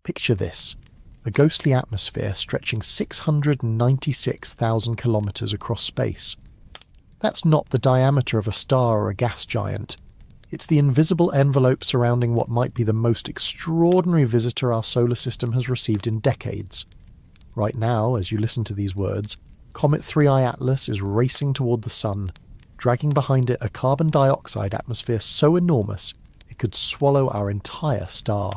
Picture this: a ghostly atmosphere stretching 696,000 kilometers across space. That's not the diameter of a star or a gas giant. It's the invisible envelope surrounding what might be the most extraordinary visitor our solar system has received in decades. Right now, as you listen to these words, Comet 3I Atlas is racing toward the Sun, dragging behind it a carbon dioxide atmosphere so enormous it could swallow our entire star.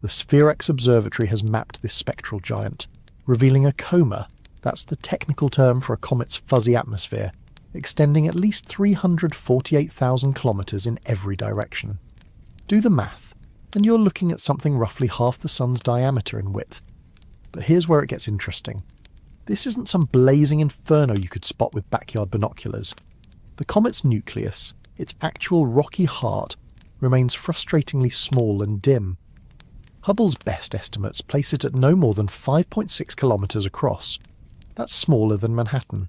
The Spherex Observatory has mapped this spectral giant, revealing a coma, that's the technical term for a comet's fuzzy atmosphere, extending at least 348,000 kilometers in every direction. Do the math, and you're looking at something roughly half the Sun's diameter in width. But here's where it gets interesting. This isn't some blazing inferno you could spot with backyard binoculars. The comet's nucleus, its actual rocky heart, remains frustratingly small and dim. Hubble's best estimates place it at no more than 5.6 kilometers across. That's smaller than Manhattan.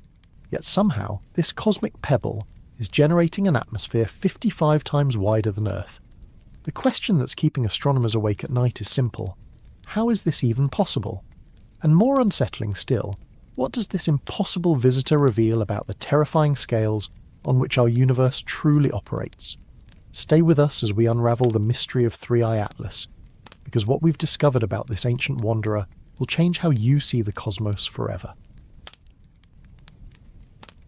Yet somehow, this cosmic pebble is generating an atmosphere 55 times wider than Earth. The question that's keeping astronomers awake at night is simple. How is this even possible? And more unsettling still, what does this impossible visitor reveal about the terrifying scales on which our universe truly operates? Stay with us as we unravel the mystery of 3I Atlas, because what we've discovered about this ancient wanderer will change how you see the cosmos forever.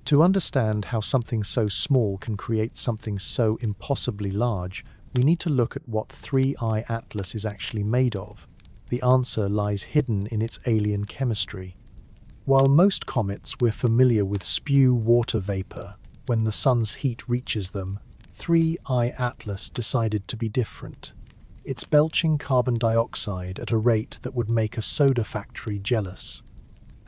To understand how something so small can create something so impossibly large, we need to look at what 3I Atlas is actually made of. The answer lies hidden in its alien chemistry. While most comets we're familiar with spew water vapor when the sun's heat reaches them, 3I Atlas decided to be different. It's belching carbon dioxide at a rate that would make a soda factory jealous.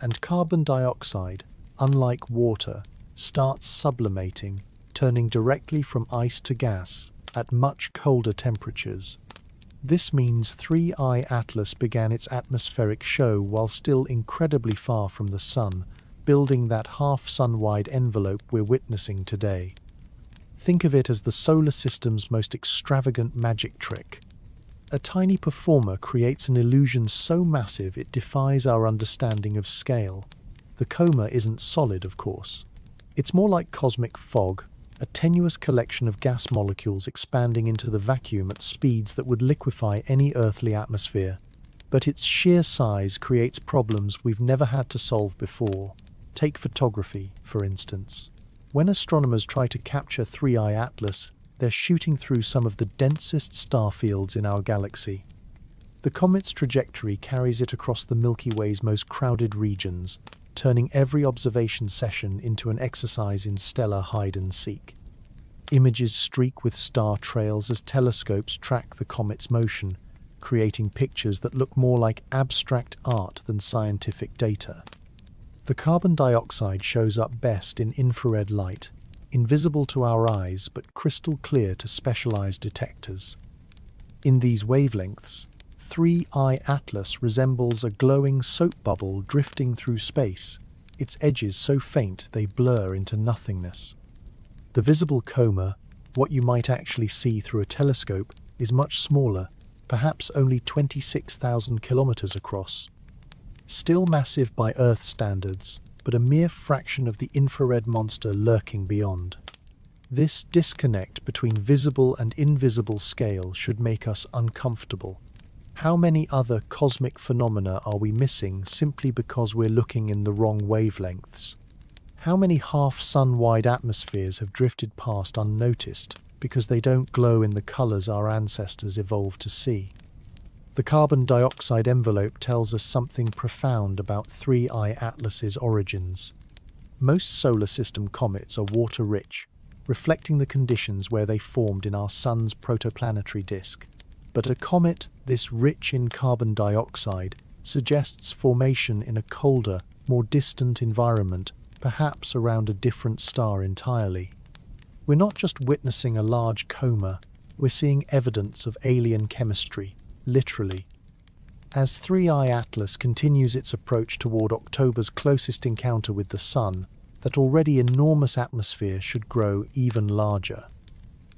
And carbon dioxide, unlike water, starts sublimating, turning directly from ice to gas at much colder temperatures. This means 3I Atlas began its atmospheric show while still incredibly far from the Sun, building that half-sun-wide envelope we're witnessing today. Think of it as the solar system's most extravagant magic trick. A tiny performer creates an illusion so massive it defies our understanding of scale. The coma isn't solid, of course. It's more like cosmic fog, a tenuous collection of gas molecules expanding into the vacuum at speeds that would liquefy any earthly atmosphere. But its sheer size creates problems we've never had to solve before. Take photography, for instance. When astronomers try to capture 3I Atlas, they're shooting through some of the densest star fields in our galaxy. The comet's trajectory carries it across the Milky Way's most crowded regions, turning every observation session into an exercise in stellar hide-and-seek. Images streak with star trails as telescopes track the comet's motion, creating pictures that look more like abstract art than scientific data. The carbon dioxide shows up best in infrared light, invisible to our eyes but crystal clear to specialized detectors. In these wavelengths, 3I Atlas resembles a glowing soap bubble drifting through space, its edges so faint they blur into nothingness. The visible coma, what you might actually see through a telescope, is much smaller, perhaps only 26,000 kilometers across. Still massive by Earth standards, but a mere fraction of the infrared monster lurking beyond. This disconnect between visible and invisible scale should make us uncomfortable. How many other cosmic phenomena are we missing simply because we're looking in the wrong wavelengths? How many half-sun-wide atmospheres have drifted past unnoticed because they don't glow in the colors our ancestors evolved to see? The carbon dioxide envelope tells us something profound about 3I Atlas's origins. Most solar system comets are water-rich, reflecting the conditions where they formed in our Sun's protoplanetary disk. But a comet this rich in carbon dioxide suggests formation in a colder, more distant environment, perhaps around a different star entirely. We're not just witnessing a large coma, we're seeing evidence of alien chemistry, literally. As 3I Atlas continues its approach toward October's closest encounter with the Sun, that already enormous atmosphere should grow even larger.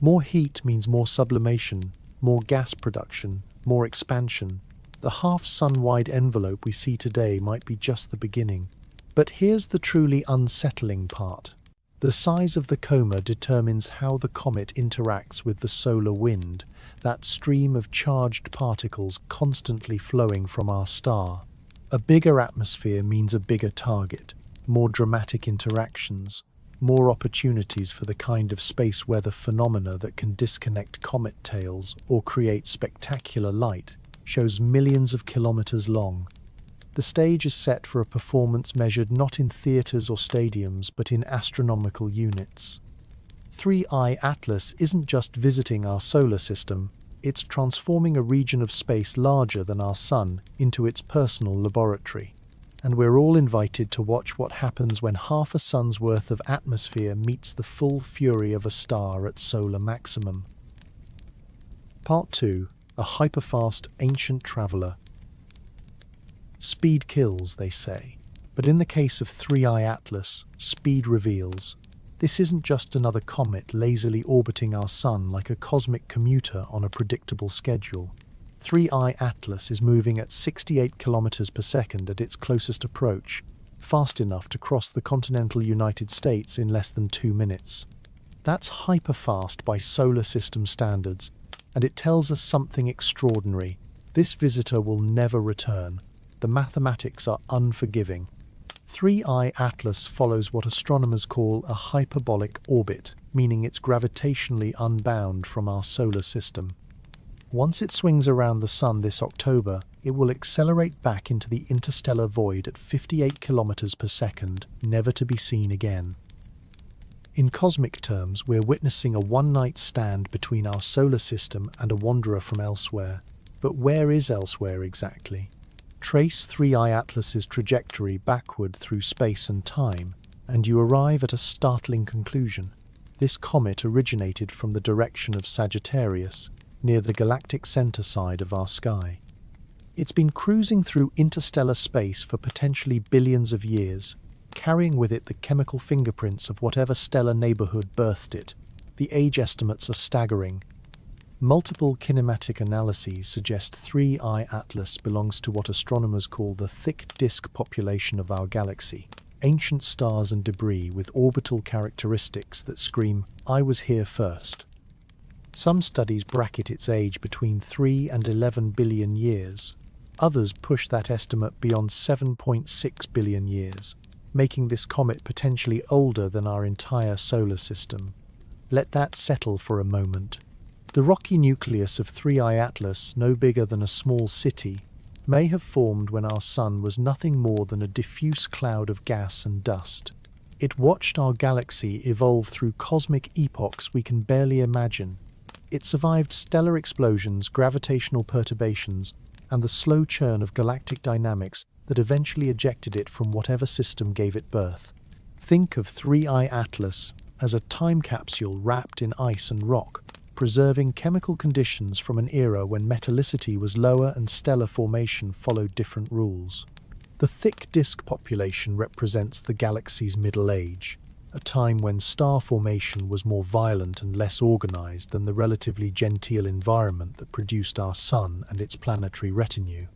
More heat means more sublimation, more gas production, more expansion. The half-sun-wide envelope we see today might be just the beginning. But here's the truly unsettling part. The size of the coma determines how the comet interacts with the solar wind, that stream of charged particles constantly flowing from our star. A bigger atmosphere means a bigger target, more dramatic interactions, more opportunities for the kind of space weather phenomena that can disconnect comet tails or create spectacular light, shows millions of kilometers long. The stage is set for a performance measured not in theaters or stadiums, but in astronomical units. 3I Atlas isn't just visiting our solar system, it's transforming a region of space larger than our Sun into its personal laboratory. And we're all invited to watch what happens when half a sun's worth of atmosphere meets the full fury of a star at solar maximum. Part 2. A hyperfast ancient traveler. Speed kills, they say. But in the case of 3I Atlas, speed reveals. This isn't just another comet lazily orbiting our Sun like a cosmic commuter on a predictable schedule. 3I Atlas is moving at 68 kilometers per second at its closest approach, fast enough to cross the continental United States in less than 2 minutes. That's hyperfast by solar system standards, and it tells us something extraordinary. This visitor will never return. The mathematics are unforgiving. 3I Atlas follows what astronomers call a hyperbolic orbit, meaning it's gravitationally unbound from our solar system. Once it swings around the Sun this October, it will accelerate back into the interstellar void at 58 kilometers per second, never to be seen again. In cosmic terms, we're witnessing a one-night stand between our solar system and a wanderer from elsewhere. But where is elsewhere exactly? Trace 3I Atlas's trajectory backward through space and time, and you arrive at a startling conclusion. This comet originated from the direction of Sagittarius, near the galactic center side of our sky. It's been cruising through interstellar space for potentially billions of years, carrying with it the chemical fingerprints of whatever stellar neighborhood birthed it. The age estimates are staggering. Multiple kinematic analyses suggest 3I Atlas belongs to what astronomers call the thick disk population of our galaxy, ancient stars and debris with orbital characteristics that scream, "I was here first." Some studies bracket its age between 3 and 11 billion years. Others push that estimate beyond 7.6 billion years, making this comet potentially older than our entire solar system. Let that settle for a moment. The rocky nucleus of 3I Atlas, no bigger than a small city, may have formed when our Sun was nothing more than a diffuse cloud of gas and dust. It watched our galaxy evolve through cosmic epochs we can barely imagine. It survived stellar explosions, gravitational perturbations, and the slow churn of galactic dynamics that eventually ejected it from whatever system gave it birth. Think of 3I Atlas as a time capsule wrapped in ice and rock, preserving chemical conditions from an era when metallicity was lower and stellar formation followed different rules. The thick disk population represents the galaxy's middle age, a time when star formation was more violent and less organized than the relatively genteel environment that produced our Sun and its planetary retinue.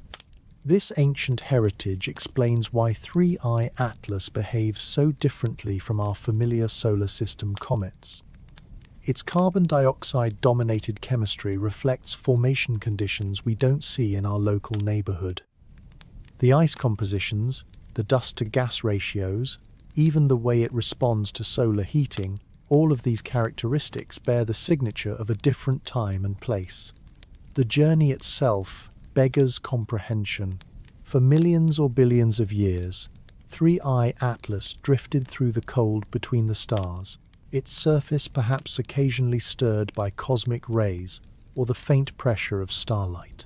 This ancient heritage explains why 3I Atlas behaves so differently from our familiar solar system comets. Its carbon dioxide-dominated chemistry reflects formation conditions we don't see in our local neighborhood. The ice compositions, the dust-to-gas ratios, even the way it responds to solar heating, all of these characteristics bear the signature of a different time and place. The journey itself beggars comprehension. For millions or billions of years, 3I Atlas drifted through the cold between the stars, its surface perhaps occasionally stirred by cosmic rays or the faint pressure of starlight.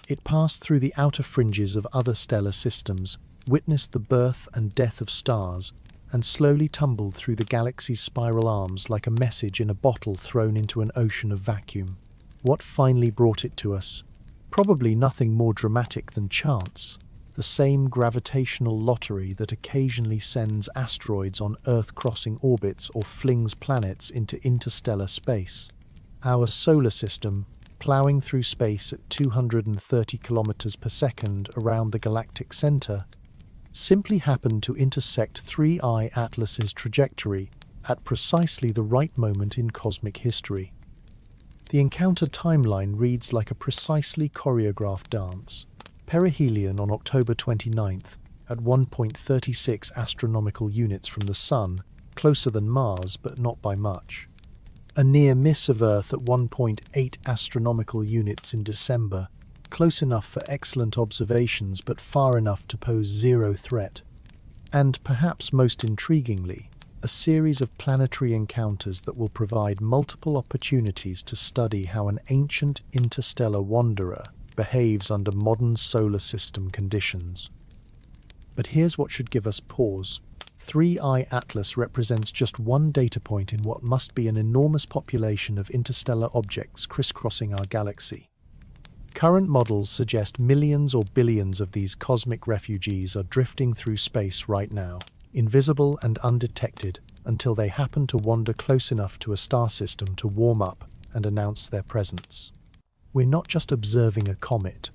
It passed through the outer fringes of other stellar systems, witnessed the birth and death of stars, and slowly tumbled through the galaxy's spiral arms like a message in a bottle thrown into an ocean of vacuum. What finally brought it to us? Probably nothing more dramatic than chance. The same gravitational lottery that occasionally sends asteroids on Earth-crossing orbits or flings planets into interstellar space. Our solar system, plowing through space at 230 kilometers per second around the galactic center, simply happened to intersect 3I Atlas's trajectory at precisely the right moment in cosmic history. The encounter timeline reads like a precisely choreographed dance. Perihelion on October 29th, at 1.36 astronomical units from the Sun, closer than Mars but not by much. A near miss of Earth at 1.8 astronomical units in December, close enough for excellent observations but far enough to pose zero threat. And perhaps most intriguingly, a series of planetary encounters that will provide multiple opportunities to study how an ancient interstellar wanderer behaves under modern solar system conditions. But here's what should give us pause. 3I Atlas represents just one data point in what must be an enormous population of interstellar objects crisscrossing our galaxy. Current models suggest millions or billions of these cosmic refugees are drifting through space right now, invisible and undetected, until they happen to wander close enough to a star system to warm up and announce their presence. We're not just observing a comet.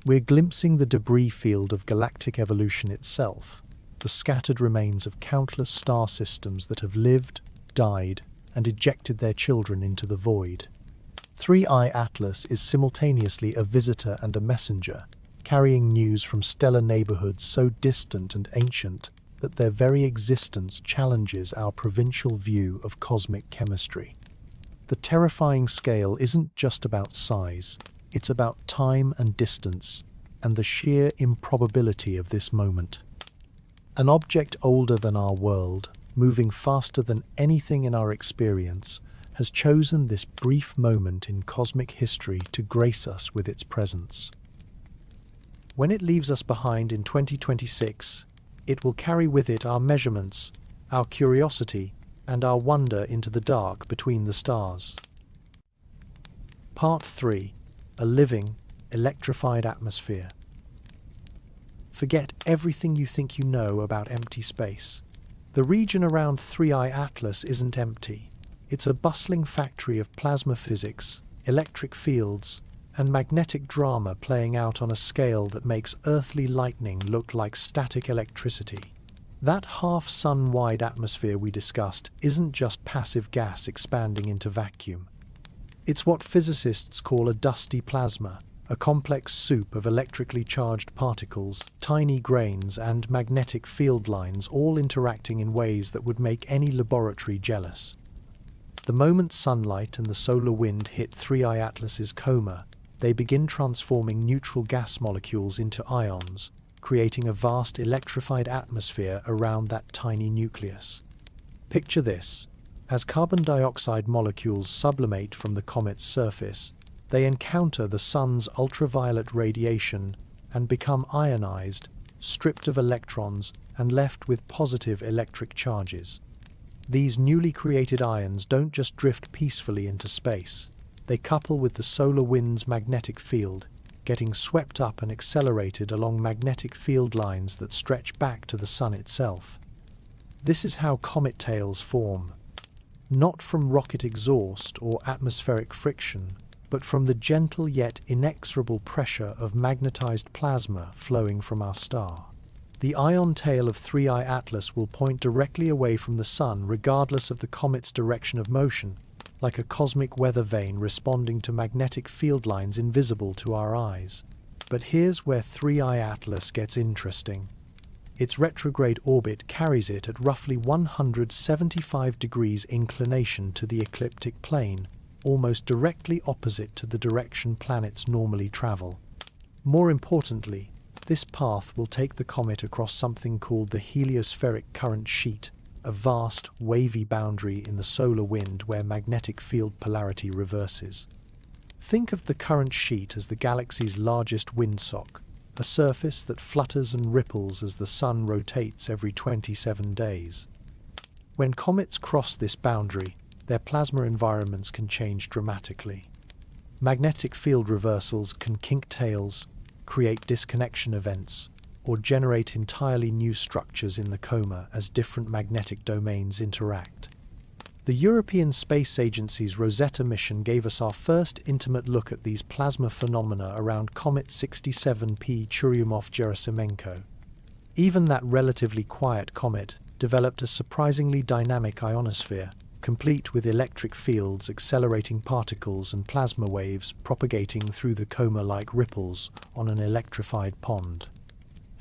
We're glimpsing the debris field of galactic evolution itself, the scattered remains of countless star systems that have lived, died, and ejected their children into the void. 3I Atlas is simultaneously a visitor and a messenger, carrying news from stellar neighborhoods so distant and ancient that their very existence challenges our provincial view of cosmic chemistry. The terrifying scale isn't just about size, it's about time and distance, and the sheer improbability of this moment. An object older than our world, moving faster than anything in our experience, has chosen this brief moment in cosmic history to grace us with its presence. When it leaves us behind in 2026, it will carry with it our measurements, our curiosity, and our wonder into the dark between the stars. Part 3. A living, electrified atmosphere. Forget everything you think you know about empty space. The region around 3I Atlas isn't empty. It's a bustling factory of plasma physics, electric fields, and magnetic drama playing out on a scale that makes earthly lightning look like static electricity. That half-sun-wide atmosphere we discussed isn't just passive gas expanding into vacuum. It's what physicists call a dusty plasma, a complex soup of electrically charged particles, tiny grains, and magnetic field lines all interacting in ways that would make any laboratory jealous. The moment sunlight and the solar wind hit 3I Atlas's coma, they begin transforming neutral gas molecules into ions, creating a vast electrified atmosphere around that tiny nucleus. Picture this. As carbon dioxide molecules sublimate from the comet's surface, they encounter the sun's ultraviolet radiation and become ionized, stripped of electrons, and left with positive electric charges. These newly created ions don't just drift peacefully into space. They couple with the solar wind's magnetic field, getting swept up and accelerated along magnetic field lines that stretch back to the sun itself. This is how comet tails form. Not from rocket exhaust or atmospheric friction, but from the gentle yet inexorable pressure of magnetized plasma flowing from our star. The ion tail of 3I Atlas will point directly away from the sun regardless of the comet's direction of motion, like a cosmic weather vane responding to magnetic field lines invisible to our eyes. But here's where 3I Atlas gets interesting. Its retrograde orbit carries it at roughly 175 degrees inclination to the ecliptic plane, almost directly opposite to the direction planets normally travel. More importantly, this path will take the comet across something called the heliospheric current sheet, a vast, wavy boundary in the solar wind where magnetic field polarity reverses. Think of the current sheet as the galaxy's largest windsock, a surface that flutters and ripples as the sun rotates every 27 days. When comets cross this boundary, their plasma environments can change dramatically. Magnetic field reversals can kink tails, create disconnection events, or generate entirely new structures in the coma as different magnetic domains interact. The European Space Agency's Rosetta mission gave us our first intimate look at these plasma phenomena around Comet 67P Churyumov-Gerasimenko. Even that relatively quiet comet developed a surprisingly dynamic ionosphere, complete with electric fields accelerating particles and plasma waves propagating through the coma-like ripples on an electrified pond.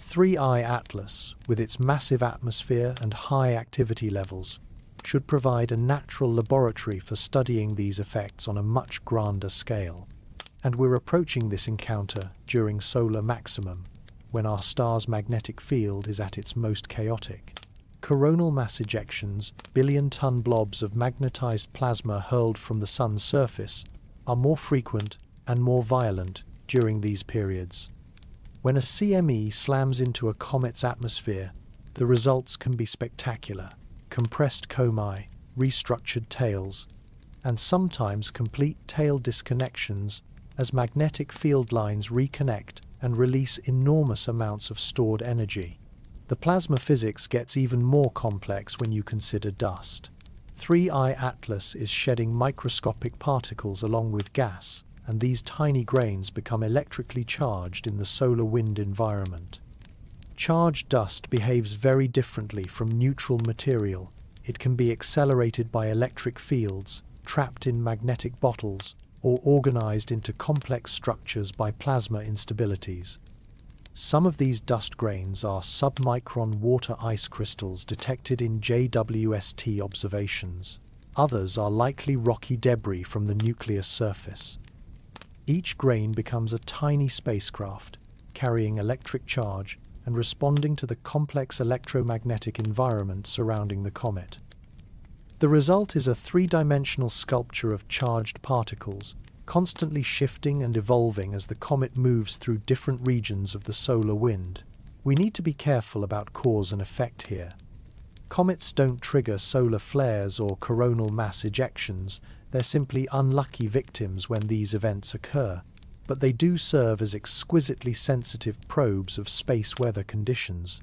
3I Atlas, with its massive atmosphere and high activity levels, should provide a natural laboratory for studying these effects on a much grander scale. And we're approaching this encounter during solar maximum, when our star's magnetic field is at its most chaotic. Coronal mass ejections, billion-ton blobs of magnetized plasma hurled from the sun's surface, are more frequent and more violent during these periods. When a CME slams into a comet's atmosphere, the results can be spectacular: compressed comae, restructured tails, and sometimes complete tail disconnections as magnetic field lines reconnect and release enormous amounts of stored energy. The plasma physics gets even more complex when you consider dust. 3I Atlas is shedding microscopic particles along with gas, and these tiny grains become electrically charged in the solar wind environment. Charged dust behaves very differently from neutral material. It can be accelerated by electric fields, trapped in magnetic bottles, or organized into complex structures by plasma instabilities. Some of these dust grains are submicron water ice crystals detected in JWST observations. Others are likely rocky debris from the nucleus surface. Each grain becomes a tiny spacecraft, carrying electric charge and responding to the complex electromagnetic environment surrounding the comet. The result is a three-dimensional sculpture of charged particles, constantly shifting and evolving as the comet moves through different regions of the solar wind. We need to be careful about cause and effect here. Comets don't trigger solar flares or coronal mass ejections. They're simply unlucky victims when these events occur, but they do serve as exquisitely sensitive probes of space weather conditions.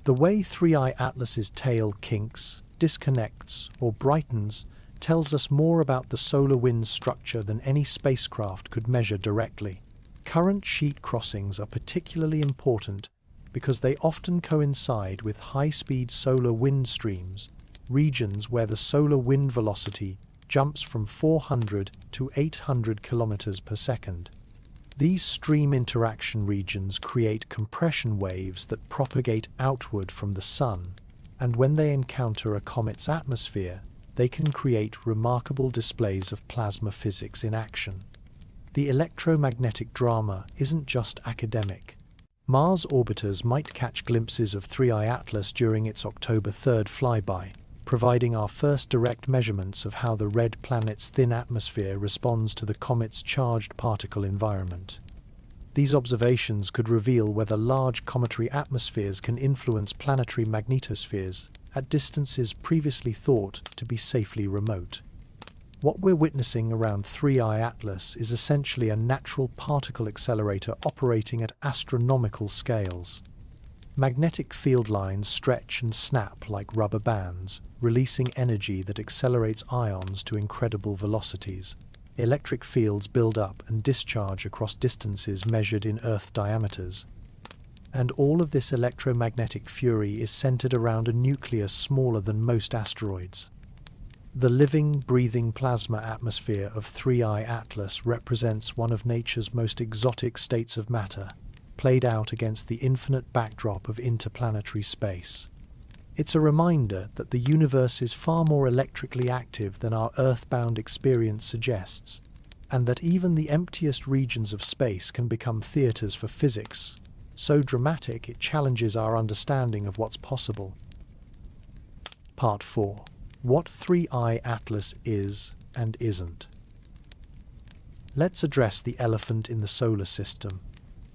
The way 3I Atlas's tail kinks, disconnects, or brightens tells us more about the solar wind's structure than any spacecraft could measure directly. Current sheet crossings are particularly important because they often coincide with high-speed solar wind streams, regions where the solar wind velocity jumps from 400 to 800 kilometers per second. These stream interaction regions create compression waves that propagate outward from the sun, and when they encounter a comet's atmosphere, they can create remarkable displays of plasma physics in action. The electromagnetic drama isn't just academic. Mars orbiters might catch glimpses of 3I Atlas during its October 3rd flyby, providing our first direct measurements of how the red planet's thin atmosphere responds to the comet's charged particle environment. These observations could reveal whether large cometary atmospheres can influence planetary magnetospheres at distances previously thought to be safely remote. What we're witnessing around 3I Atlas is essentially a natural particle accelerator operating at astronomical scales. Magnetic field lines stretch and snap like rubber bands, releasing energy that accelerates ions to incredible velocities. Electric fields build up and discharge across distances measured in Earth diameters. And all of this electromagnetic fury is centered around a nucleus smaller than most asteroids. The living, breathing plasma atmosphere of 3I Atlas represents one of nature's most exotic states of matter, played out against the infinite backdrop of interplanetary space. It's a reminder that the universe is far more electrically active than our earthbound experience suggests, and that even the emptiest regions of space can become theaters for physics, so dramatic it challenges our understanding of what's possible. Part 4. What 3I Atlas is and isn't. Let's address the elephant in the solar system.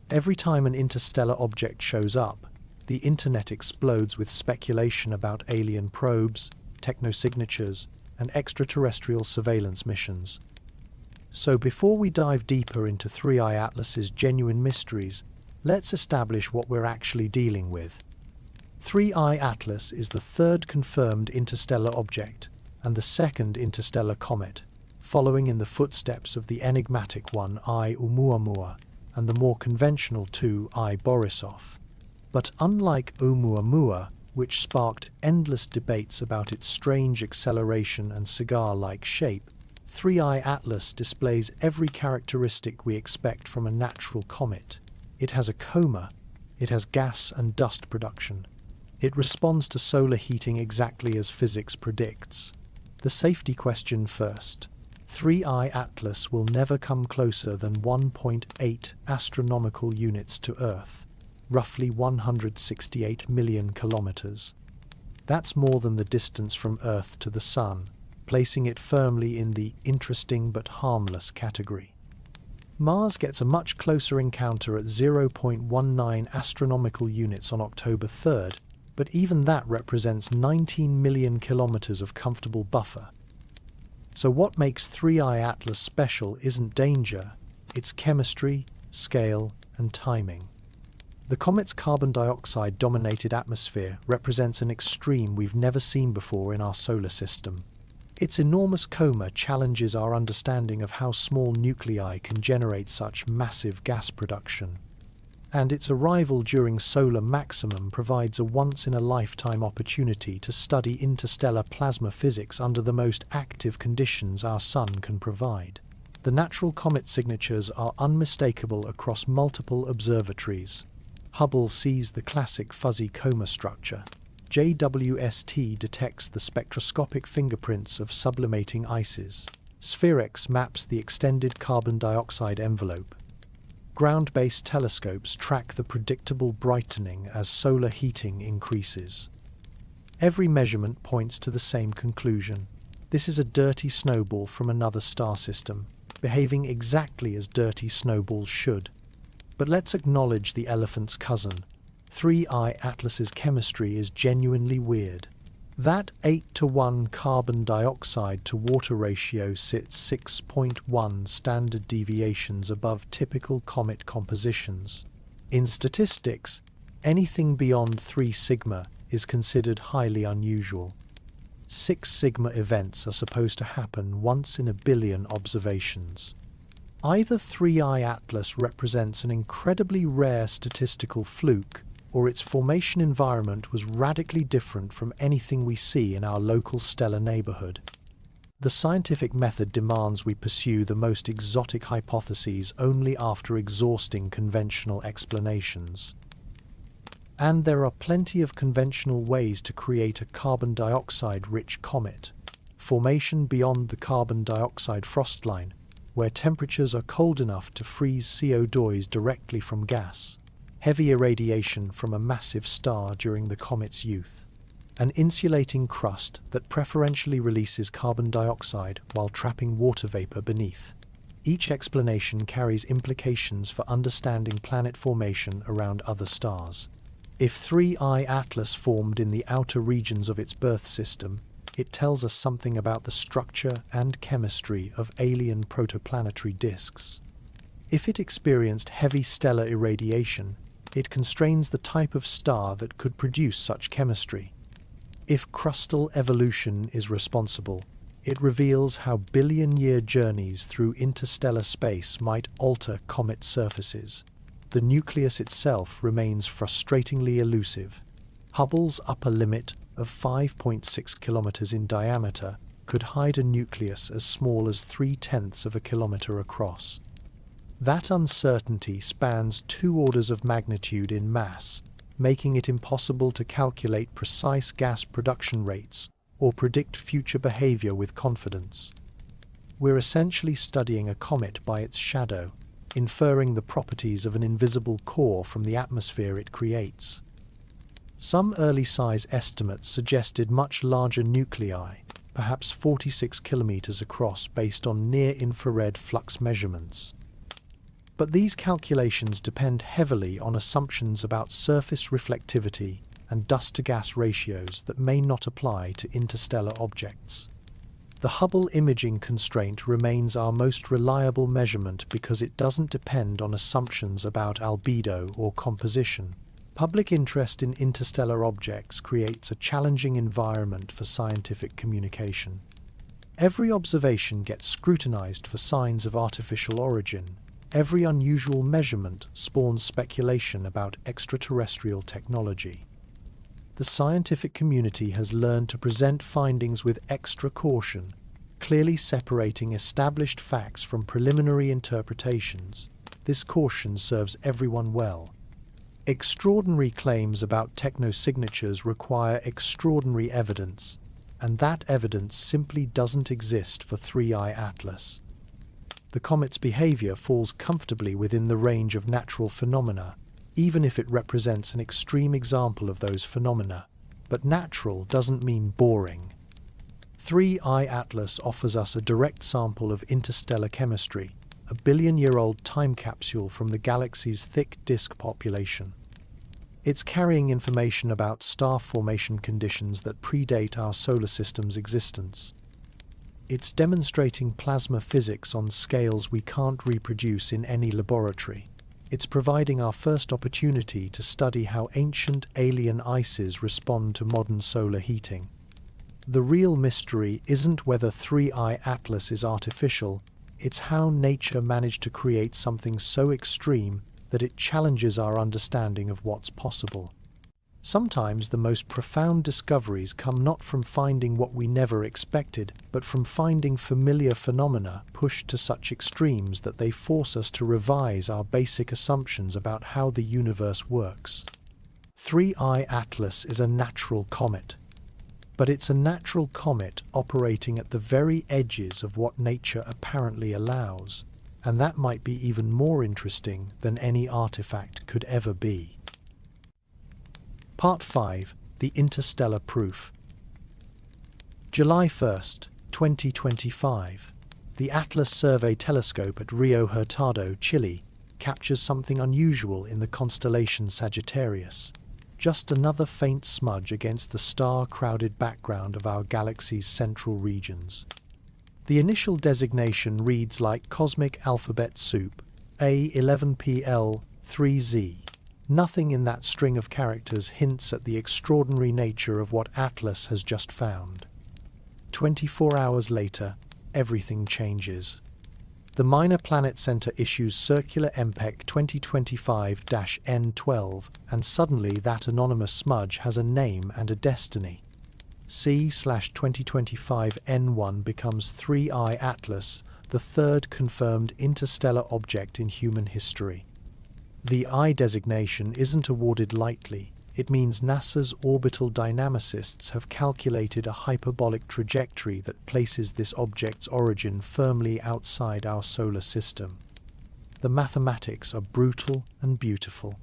Every time an interstellar object shows up, the internet explodes with speculation about alien probes, technosignatures, and extraterrestrial surveillance missions. So before we dive deeper into 3I Atlas's genuine mysteries, let's establish what we're actually dealing with. 3I Atlas is the third confirmed interstellar object, and the second interstellar comet, following in the footsteps of the enigmatic one I Oumuamua and the more conventional 2 I Borisov. But unlike Oumuamua, which sparked endless debates about its strange acceleration and cigar-like shape, 3I Atlas displays every characteristic we expect from a natural comet. It has a coma, it has gas and dust production. It responds to solar heating exactly as physics predicts. The safety question first. 3I Atlas will never come closer than 1.8 astronomical units to Earth, roughly 168 million kilometers. That's more than the distance from Earth to the Sun, placing it firmly in the interesting but harmless category. Mars gets a much closer encounter at 0.19 astronomical units on October 3rd, but even that represents 19 million kilometers of comfortable buffer. So what makes 3I Atlas special isn't danger, it's chemistry, scale, and timing. The comet's carbon dioxide-dominated atmosphere represents an extreme we've never seen before in our solar system. Its enormous coma challenges our understanding of how small nuclei can generate such massive gas production. And its arrival during solar maximum provides a once-in-a-lifetime opportunity to study interstellar plasma physics under the most active conditions our Sun can provide. The natural comet signatures are unmistakable across multiple observatories. Hubble sees the classic fuzzy coma structure. JWST detects the spectroscopic fingerprints of sublimating ices. SphereX maps the extended carbon dioxide envelope. Ground-based telescopes track the predictable brightening as solar heating increases. Every measurement points to the same conclusion. This is a dirty snowball from another star system, behaving exactly as dirty snowballs should. But let's acknowledge the elephant's cousin. 3I Atlas's chemistry is genuinely weird. That 8:1 carbon dioxide to water ratio sits 6.1 standard deviations above typical comet compositions. In statistics, anything beyond 3 sigma is considered highly unusual. 6 sigma events are supposed to happen once in a billion observations. Either 3I Atlas represents an incredibly rare statistical fluke, or its formation environment was radically different from anything we see in our local stellar neighborhood. The scientific method demands we pursue the most exotic hypotheses only after exhausting conventional explanations. And there are plenty of conventional ways to create a carbon dioxide-rich comet. Formation beyond the carbon dioxide frost line, where temperatures are cold enough to freeze CO2 directly from gas. Heavy irradiation from a massive star during the comet's youth. An insulating crust that preferentially releases carbon dioxide while trapping water vapor beneath. Each explanation carries implications for understanding planet formation around other stars. If 3I Atlas formed in the outer regions of its birth system, it tells us something about the structure and chemistry of alien protoplanetary disks. If it experienced heavy stellar irradiation, it constrains the type of star that could produce such chemistry. If crustal evolution is responsible, it reveals how billion-year journeys through interstellar space might alter comet surfaces. The nucleus itself remains frustratingly elusive. Hubble's upper limit of 5.6 kilometers in diameter could hide a nucleus as small as 0.3 of a kilometer across. That uncertainty spans 2 orders of magnitude in mass, making it impossible to calculate precise gas production rates or predict future behavior with confidence. We're essentially studying a comet by its shadow, inferring the properties of an invisible core from the atmosphere it creates. Some early size estimates suggested much larger nuclei, perhaps 46 kilometers across based on near-infrared flux measurements. But these calculations depend heavily on assumptions about surface reflectivity and dust-to-gas ratios that may not apply to interstellar objects. The Hubble imaging constraint remains our most reliable measurement because it doesn't depend on assumptions about albedo or composition. Public interest in interstellar objects creates a challenging environment for scientific communication. Every observation gets scrutinized for signs of artificial origin. Every unusual measurement spawns speculation about extraterrestrial technology. The scientific community has learned to present findings with extra caution, clearly separating established facts from preliminary interpretations. This caution serves everyone well. Extraordinary claims about technosignatures require extraordinary evidence, and that evidence simply doesn't exist for 3I Atlas. The comet's behavior falls comfortably within the range of natural phenomena, even if it represents an extreme example of those phenomena. But natural doesn't mean boring. 3I Atlas offers us a direct sample of interstellar chemistry, a billion-year-old time capsule from the galaxy's thick disk population. It's carrying information about star formation conditions that predate our solar system's existence. It's demonstrating plasma physics on scales we can't reproduce in any laboratory. It's providing our first opportunity to study how ancient alien ices respond to modern solar heating. The real mystery isn't whether 3I Atlas is artificial, it's how nature managed to create something so extreme that it challenges our understanding of what's possible. Sometimes the most profound discoveries come not from finding what we never expected, but from finding familiar phenomena pushed to such extremes that they force us to revise our basic assumptions about how the universe works. 3I Atlas is a natural comet. But it's a natural comet operating at the very edges of what nature apparently allows, and that might be even more interesting than any artifact could ever be. Part 5. The Interstellar Proof. July 1st, 2025. The Atlas Survey Telescope at Rio Hurtado, Chile, captures something unusual in the constellation Sagittarius. Just another faint smudge against the star-crowded background of our galaxy's central regions. The initial designation reads like cosmic alphabet soup, A11PL3Z. Nothing in that string of characters hints at the extraordinary nature of what Atlas has just found. 24 hours later, everything changes. The Minor Planet Center issues Circular MPEC 2025-N12, and suddenly that anonymous smudge has a name and a destiny. C/2025-N1 becomes 3I Atlas, the third confirmed interstellar object in human history. The I designation isn't awarded lightly. It means NASA's orbital dynamicists have calculated a hyperbolic trajectory that places this object's origin firmly outside our solar system. The mathematics are brutal and beautiful.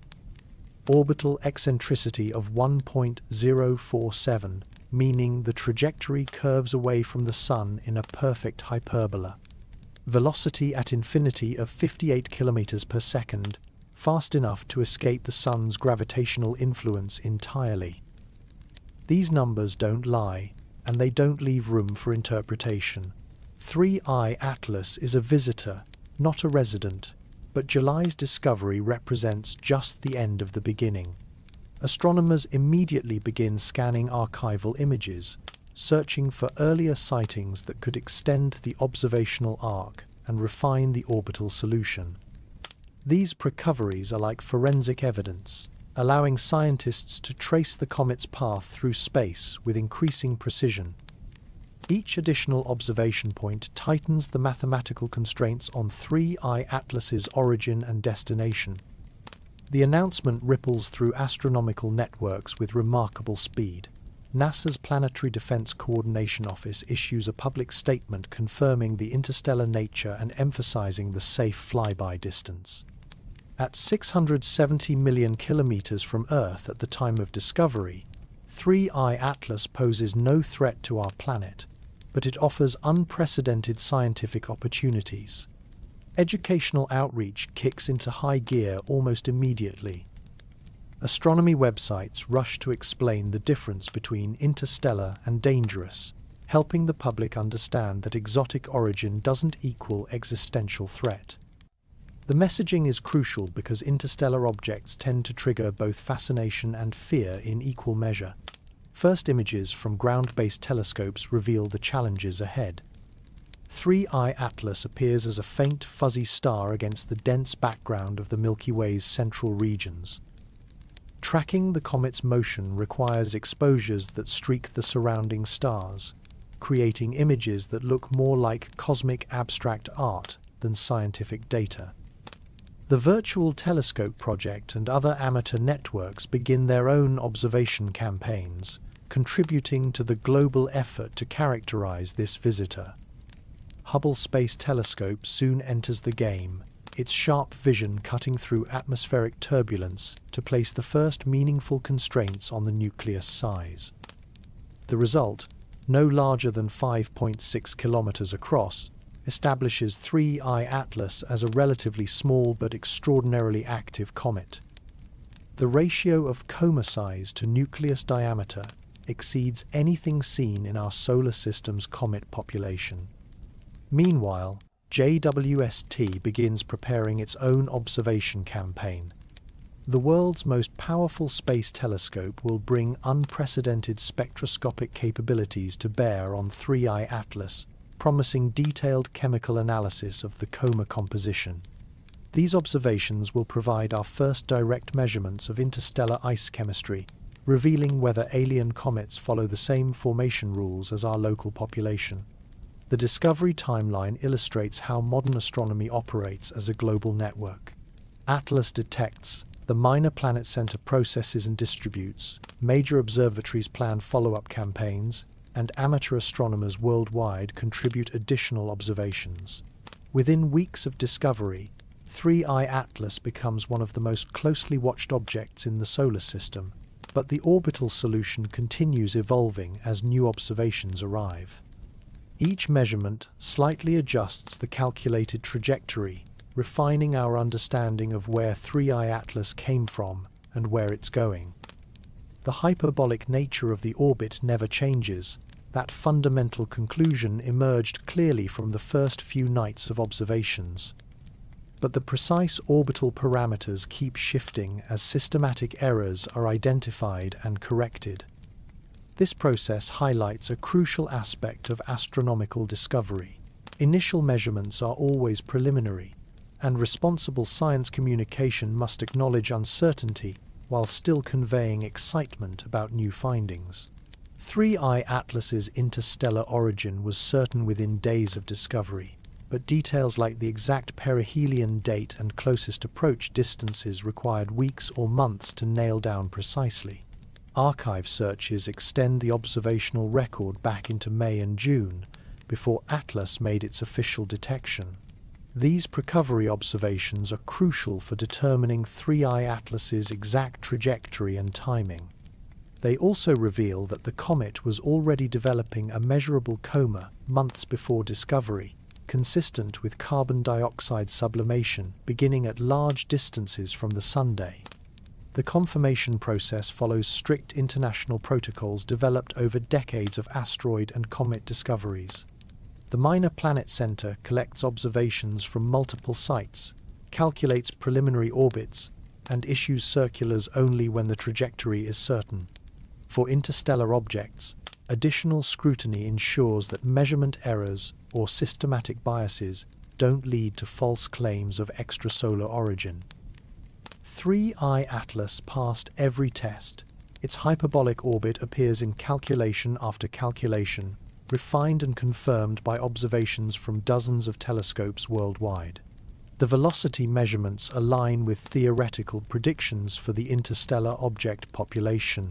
Orbital eccentricity of 1.047, meaning the trajectory curves away from the Sun in a perfect hyperbola. Velocity at infinity of 58 kilometers per second, fast enough to escape the Sun's gravitational influence entirely. These numbers don't lie, and they don't leave room for interpretation. 3I Atlas is a visitor, not a resident, but July's discovery represents just the end of the beginning. Astronomers immediately begin scanning archival images, searching for earlier sightings that could extend the observational arc and refine the orbital solution. These recoveries are like forensic evidence, allowing scientists to trace the comet's path through space with increasing precision. Each additional observation point tightens the mathematical constraints on 3I Atlas's origin and destination. The announcement ripples through astronomical networks with remarkable speed. NASA's Planetary Defense Coordination Office issues a public statement confirming the interstellar nature and emphasizing the safe flyby distance. At 670 million kilometers from Earth at the time of discovery, 3I Atlas poses no threat to our planet, but it offers unprecedented scientific opportunities. Educational outreach kicks into high gear almost immediately. Astronomy websites rush to explain the difference between interstellar and dangerous, helping the public understand that exotic origin doesn't equal existential threat. The messaging is crucial because interstellar objects tend to trigger both fascination and fear in equal measure. First images from ground-based telescopes reveal the challenges ahead. 3I Atlas appears as a faint, fuzzy star against the dense background of the Milky Way's central regions. Tracking the comet's motion requires exposures that streak the surrounding stars, creating images that look more like cosmic abstract art than scientific data. The Virtual Telescope Project and other amateur networks begin their own observation campaigns, contributing to the global effort to characterize this visitor. Hubble Space Telescope soon enters the game, its sharp vision cutting through atmospheric turbulence to place the first meaningful constraints on the nucleus size. The result, no larger than 5.6 kilometers across, establishes 3I Atlas as a relatively small but extraordinarily active comet. The ratio of coma size to nucleus diameter exceeds anything seen in our solar system's comet population. Meanwhile, JWST begins preparing its own observation campaign. The world's most powerful space telescope will bring unprecedented spectroscopic capabilities to bear on 3I Atlas, promising detailed chemical analysis of the coma composition. These observations will provide our first direct measurements of interstellar ice chemistry, revealing whether alien comets follow the same formation rules as our local population. The Discovery timeline illustrates how modern astronomy operates as a global network. Atlas detects, the Minor Planet Center processes and distributes, major observatories plan follow-up campaigns, and amateur astronomers worldwide contribute additional observations. Within weeks of discovery, 3I Atlas becomes one of the most closely watched objects in the solar system, but the orbital solution continues evolving as new observations arrive. Each measurement slightly adjusts the calculated trajectory, refining our understanding of where 3I Atlas came from and where it's going. The hyperbolic nature of the orbit never changes. That fundamental conclusion emerged clearly from the first few nights of observations. But the precise orbital parameters keep shifting as systematic errors are identified and corrected. This process highlights a crucial aspect of astronomical discovery. Initial measurements are always preliminary, and responsible science communication must acknowledge uncertainty while still conveying excitement about new findings. 3I Atlas's interstellar origin was certain within days of discovery, but details like the exact perihelion date and closest approach distances required weeks or months to nail down precisely. Archive searches extend the observational record back into May and June, before Atlas made its official detection. These precovery observations are crucial for determining 3I Atlas's exact trajectory and timing. They also reveal that the comet was already developing a measurable coma months before discovery, consistent with carbon dioxide sublimation beginning at large distances from the sunday. The confirmation process follows strict international protocols developed over decades of asteroid and comet discoveries. The Minor Planet Center collects observations from multiple sites, calculates preliminary orbits, and issues circulars only when the trajectory is certain. For interstellar objects, additional scrutiny ensures that measurement errors or systematic biases don't lead to false claims of extrasolar origin. 3I Atlas passed every test. Its hyperbolic orbit appears in calculation after calculation, refined and confirmed by observations from dozens of telescopes worldwide. The velocity measurements align with theoretical predictions for the interstellar object population.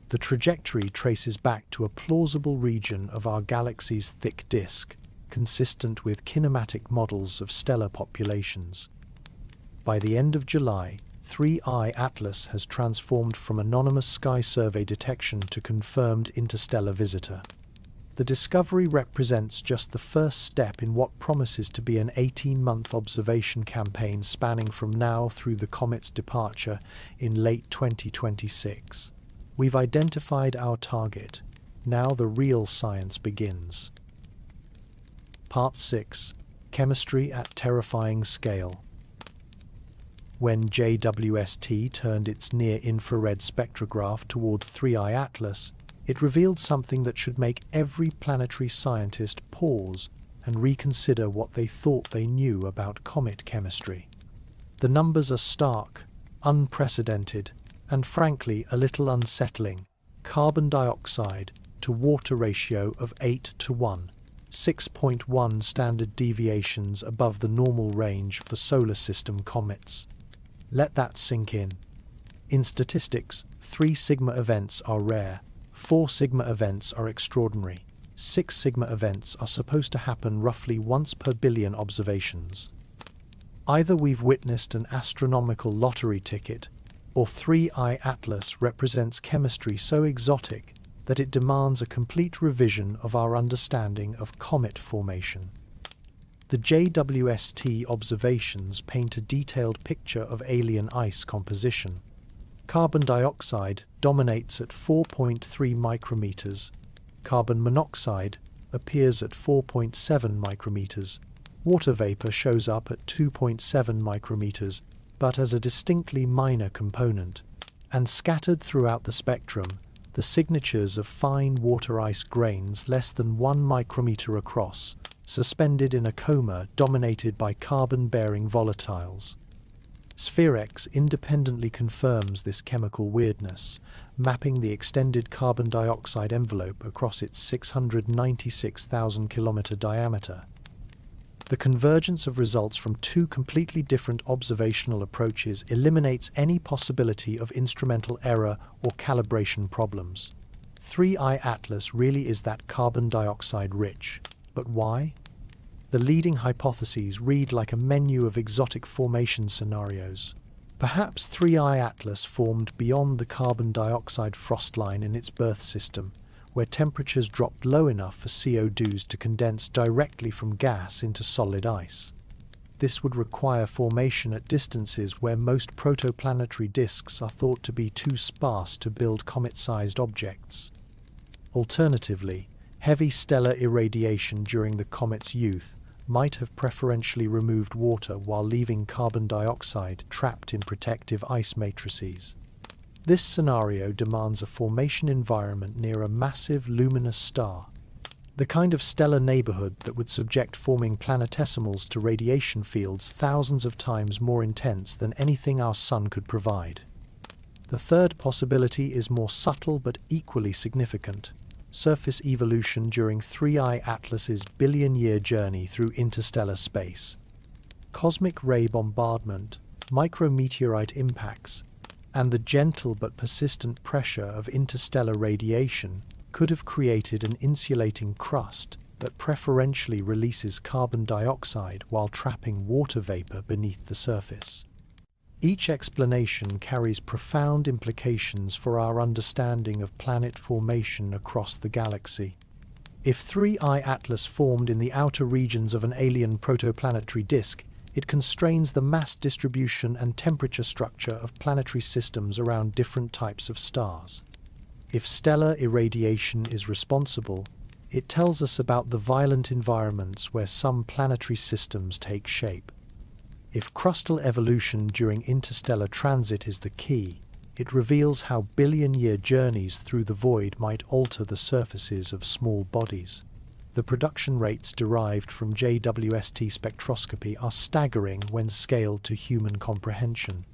The trajectory traces back to a plausible region of our galaxy's thick disk, consistent with kinematic models of stellar populations. By the end of July, 3I Atlas has transformed from anonymous sky survey detection to confirmed interstellar visitor. The discovery represents just the first step in what promises to be an 18-month observation campaign spanning from now through the comet's departure in late 2026. We've identified our target. Now the real science begins. Part 6. Chemistry at Terrifying Scale. When JWST turned its near-infrared spectrograph toward 3I Atlas, it revealed something that should make every planetary scientist pause and reconsider what they thought they knew about comet chemistry. The numbers are stark, unprecedented, and frankly a little unsettling. Carbon dioxide to water ratio of 8 to 1, 6.1 standard deviations above the normal range for solar system comets. Let that sink in. In statistics, 3 sigma events are rare, 4 sigma events are extraordinary, 6 sigma events are supposed to happen roughly once per billion observations. Either we've witnessed an astronomical lottery ticket, or 3I Atlas represents chemistry so exotic that it demands a complete revision of our understanding of comet formation. The JWST observations paint a detailed picture of alien ice composition. Carbon dioxide dominates at 4.3 micrometers. Carbon monoxide appears at 4.7 micrometers. Water vapor shows up at 2.7 micrometers, but as a distinctly minor component. And scattered throughout the spectrum, the signatures of fine water ice grains less than 1 micrometer across, suspended in a coma dominated by carbon-bearing volatiles. Spherex independently confirms this chemical weirdness, mapping the extended carbon dioxide envelope across its 696,000 kilometer diameter. The convergence of results from 2 completely different observational approaches eliminates any possibility of instrumental error or calibration problems. 3I Atlas really is that carbon dioxide rich. But why? The leading hypotheses read like a menu of exotic formation scenarios. Perhaps 3I Atlas formed beyond the carbon dioxide frost line in its birth system, where temperatures dropped low enough for CO2s to condense directly from gas into solid ice. This would require formation at distances where most protoplanetary disks are thought to be too sparse to build comet-sized objects. Alternatively, heavy stellar irradiation during the comet's youth might have preferentially removed water while leaving carbon dioxide trapped in protective ice matrices. This scenario demands a formation environment near a massive luminous star, the kind of stellar neighborhood that would subject forming planetesimals to radiation fields thousands of times more intense than anything our sun could provide. The third possibility is more subtle but equally significant: surface evolution during 3I Atlas's billion-year journey through interstellar space. Cosmic ray bombardment, micrometeorite impacts, and the gentle but persistent pressure of interstellar radiation could have created an insulating crust that preferentially releases carbon dioxide while trapping water vapor beneath the surface. Each explanation carries profound implications for our understanding of planet formation across the galaxy. If 3I Atlas formed in the outer regions of an alien protoplanetary disk, it constrains the mass distribution and temperature structure of planetary systems around different types of stars. If stellar irradiation is responsible, it tells us about the violent environments where some planetary systems take shape. If crustal evolution during interstellar transit is the key, it reveals how billion-year journeys through the void might alter the surfaces of small bodies. The production rates derived from JWST spectroscopy are staggering when scaled to human comprehension.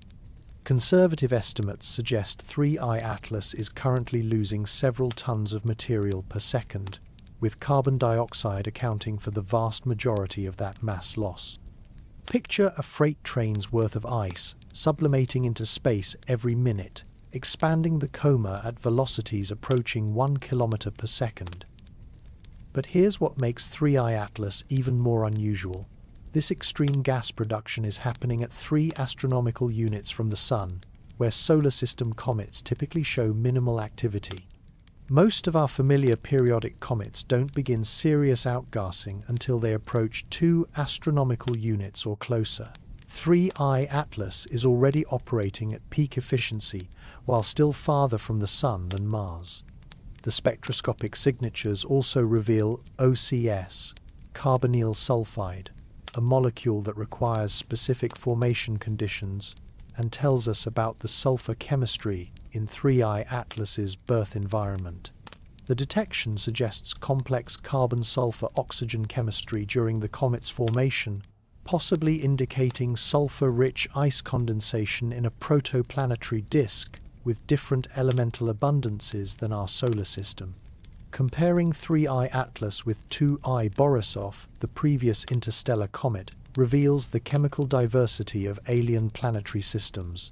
Conservative estimates suggest 3I Atlas is currently losing several tons of material per second, with carbon dioxide accounting for the vast majority of that mass loss. Picture a freight train's worth of ice sublimating into space every minute, expanding the coma at velocities approaching 1 kilometer per second. But here's what makes 3I Atlas even more unusual. This extreme gas production is happening at 3 astronomical units from the Sun, where solar system comets typically show minimal activity. Most of our familiar periodic comets don't begin serious outgassing until they approach 2 astronomical units or closer. 3I Atlas is already operating at peak efficiency, while still farther from the Sun than Mars. The spectroscopic signatures also reveal OCS, carbonyl sulfide, a molecule that requires specific formation conditions and tells us about the sulfur chemistry in 3I Atlas's birth environment. The detection suggests complex carbon-sulfur-oxygen chemistry during the comet's formation, possibly indicating sulfur-rich ice condensation in a protoplanetary disk with different elemental abundances than our solar system. Comparing 3I Atlas with 2I Borisov, the previous interstellar comet, reveals the chemical diversity of alien planetary systems.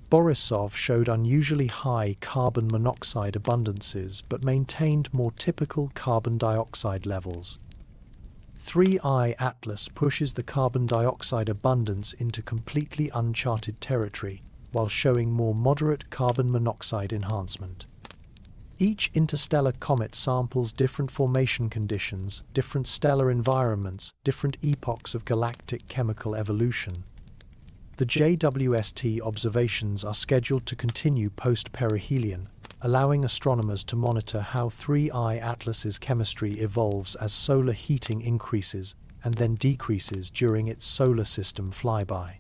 Borisov showed unusually high carbon monoxide abundances but maintained more typical carbon dioxide levels. 3I Atlas pushes the carbon dioxide abundance into completely uncharted territory, while showing more moderate carbon monoxide enhancement. Each interstellar comet samples different formation conditions, different stellar environments, different epochs of galactic chemical evolution. The JWST observations are scheduled to continue post-perihelion, allowing astronomers to monitor how 3I Atlas's chemistry evolves as solar heating increases and then decreases during its solar system flyby.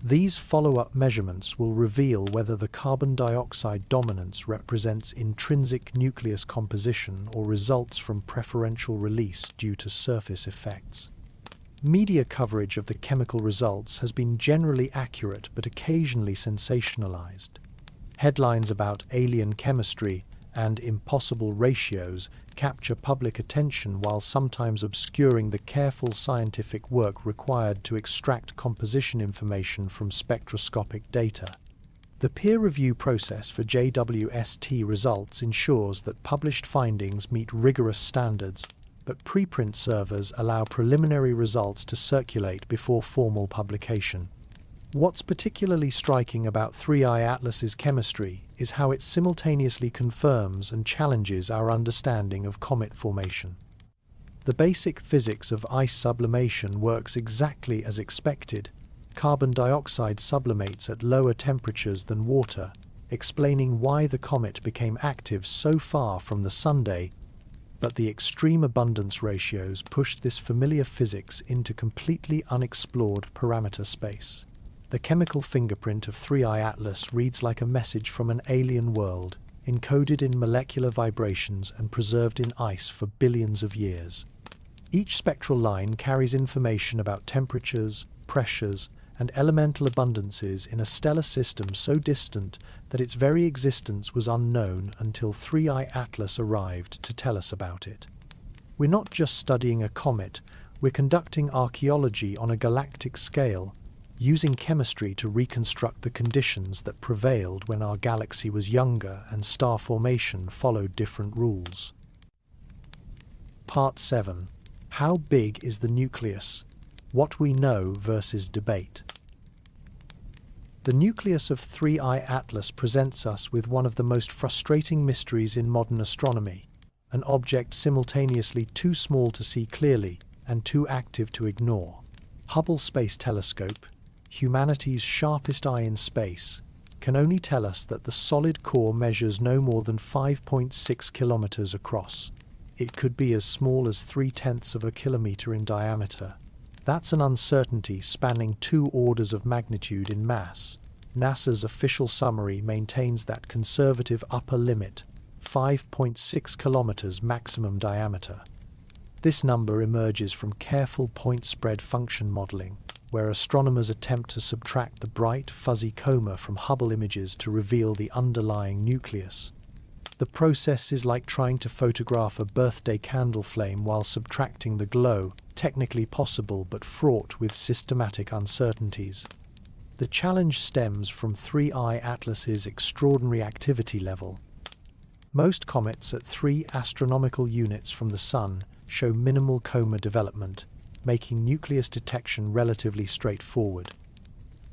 These follow-up measurements will reveal whether the carbon dioxide dominance represents intrinsic nucleus composition or results from preferential release due to surface effects. Media coverage of the chemical results has been generally accurate but occasionally sensationalized. Headlines about alien chemistry and impossible ratios capture public attention while sometimes obscuring the careful scientific work required to extract composition information from spectroscopic data. The peer review process for JWST results ensures that published findings meet rigorous standards, but preprint servers allow preliminary results to circulate before formal publication. What's particularly striking about 3I Atlas's chemistry is how it simultaneously confirms and challenges our understanding of comet formation. The basic physics of ice sublimation works exactly as expected. Carbon dioxide sublimates at lower temperatures than water, explaining why the comet became active so far from the sunday, but the extreme abundance ratios pushed this familiar physics into completely unexplored parameter space. The chemical fingerprint of 3I Atlas reads like a message from an alien world, encoded in molecular vibrations and preserved in ice for billions of years. Each spectral line carries information about temperatures, pressures, and elemental abundances in a stellar system so distant that its very existence was unknown until 3I Atlas arrived to tell us about it. We're not just studying a comet, we're conducting archaeology on a galactic scale, using chemistry to reconstruct the conditions that prevailed when our galaxy was younger and star formation followed different rules. Part 7. How big is the nucleus? What we know versus debate. The nucleus of 3I Atlas presents us with one of the most frustrating mysteries in modern astronomy, an object simultaneously too small to see clearly and too active to ignore. Hubble Space Telescope, humanity's sharpest eye in space, can only tell us that the solid core measures no more than 5.6 kilometers across. It could be as small as 0.3 of a kilometer in diameter. That's an uncertainty spanning 2 orders of magnitude in mass. NASA's official summary maintains that conservative upper limit, 5.6 kilometers maximum diameter. This number emerges from careful point spread function modeling, where astronomers attempt to subtract the bright, fuzzy coma from Hubble images to reveal the underlying nucleus. The process is like trying to photograph a birthday candle flame while subtracting the glow, technically possible but fraught with systematic uncertainties. The challenge stems from 3I Atlas's extraordinary activity level. Most comets at 3 astronomical units from the Sun show minimal coma development, making nucleus detection relatively straightforward.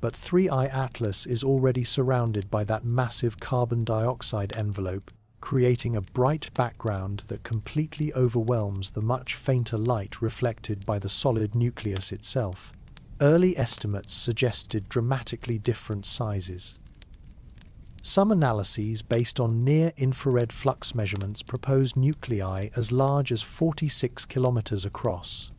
But 3I Atlas is already surrounded by that massive carbon dioxide envelope, creating a bright background that completely overwhelms the much fainter light reflected by the solid nucleus itself. Early estimates suggested dramatically different sizes. Some analyses based on near-infrared flux measurements proposed nuclei as large as 46 kilometers across.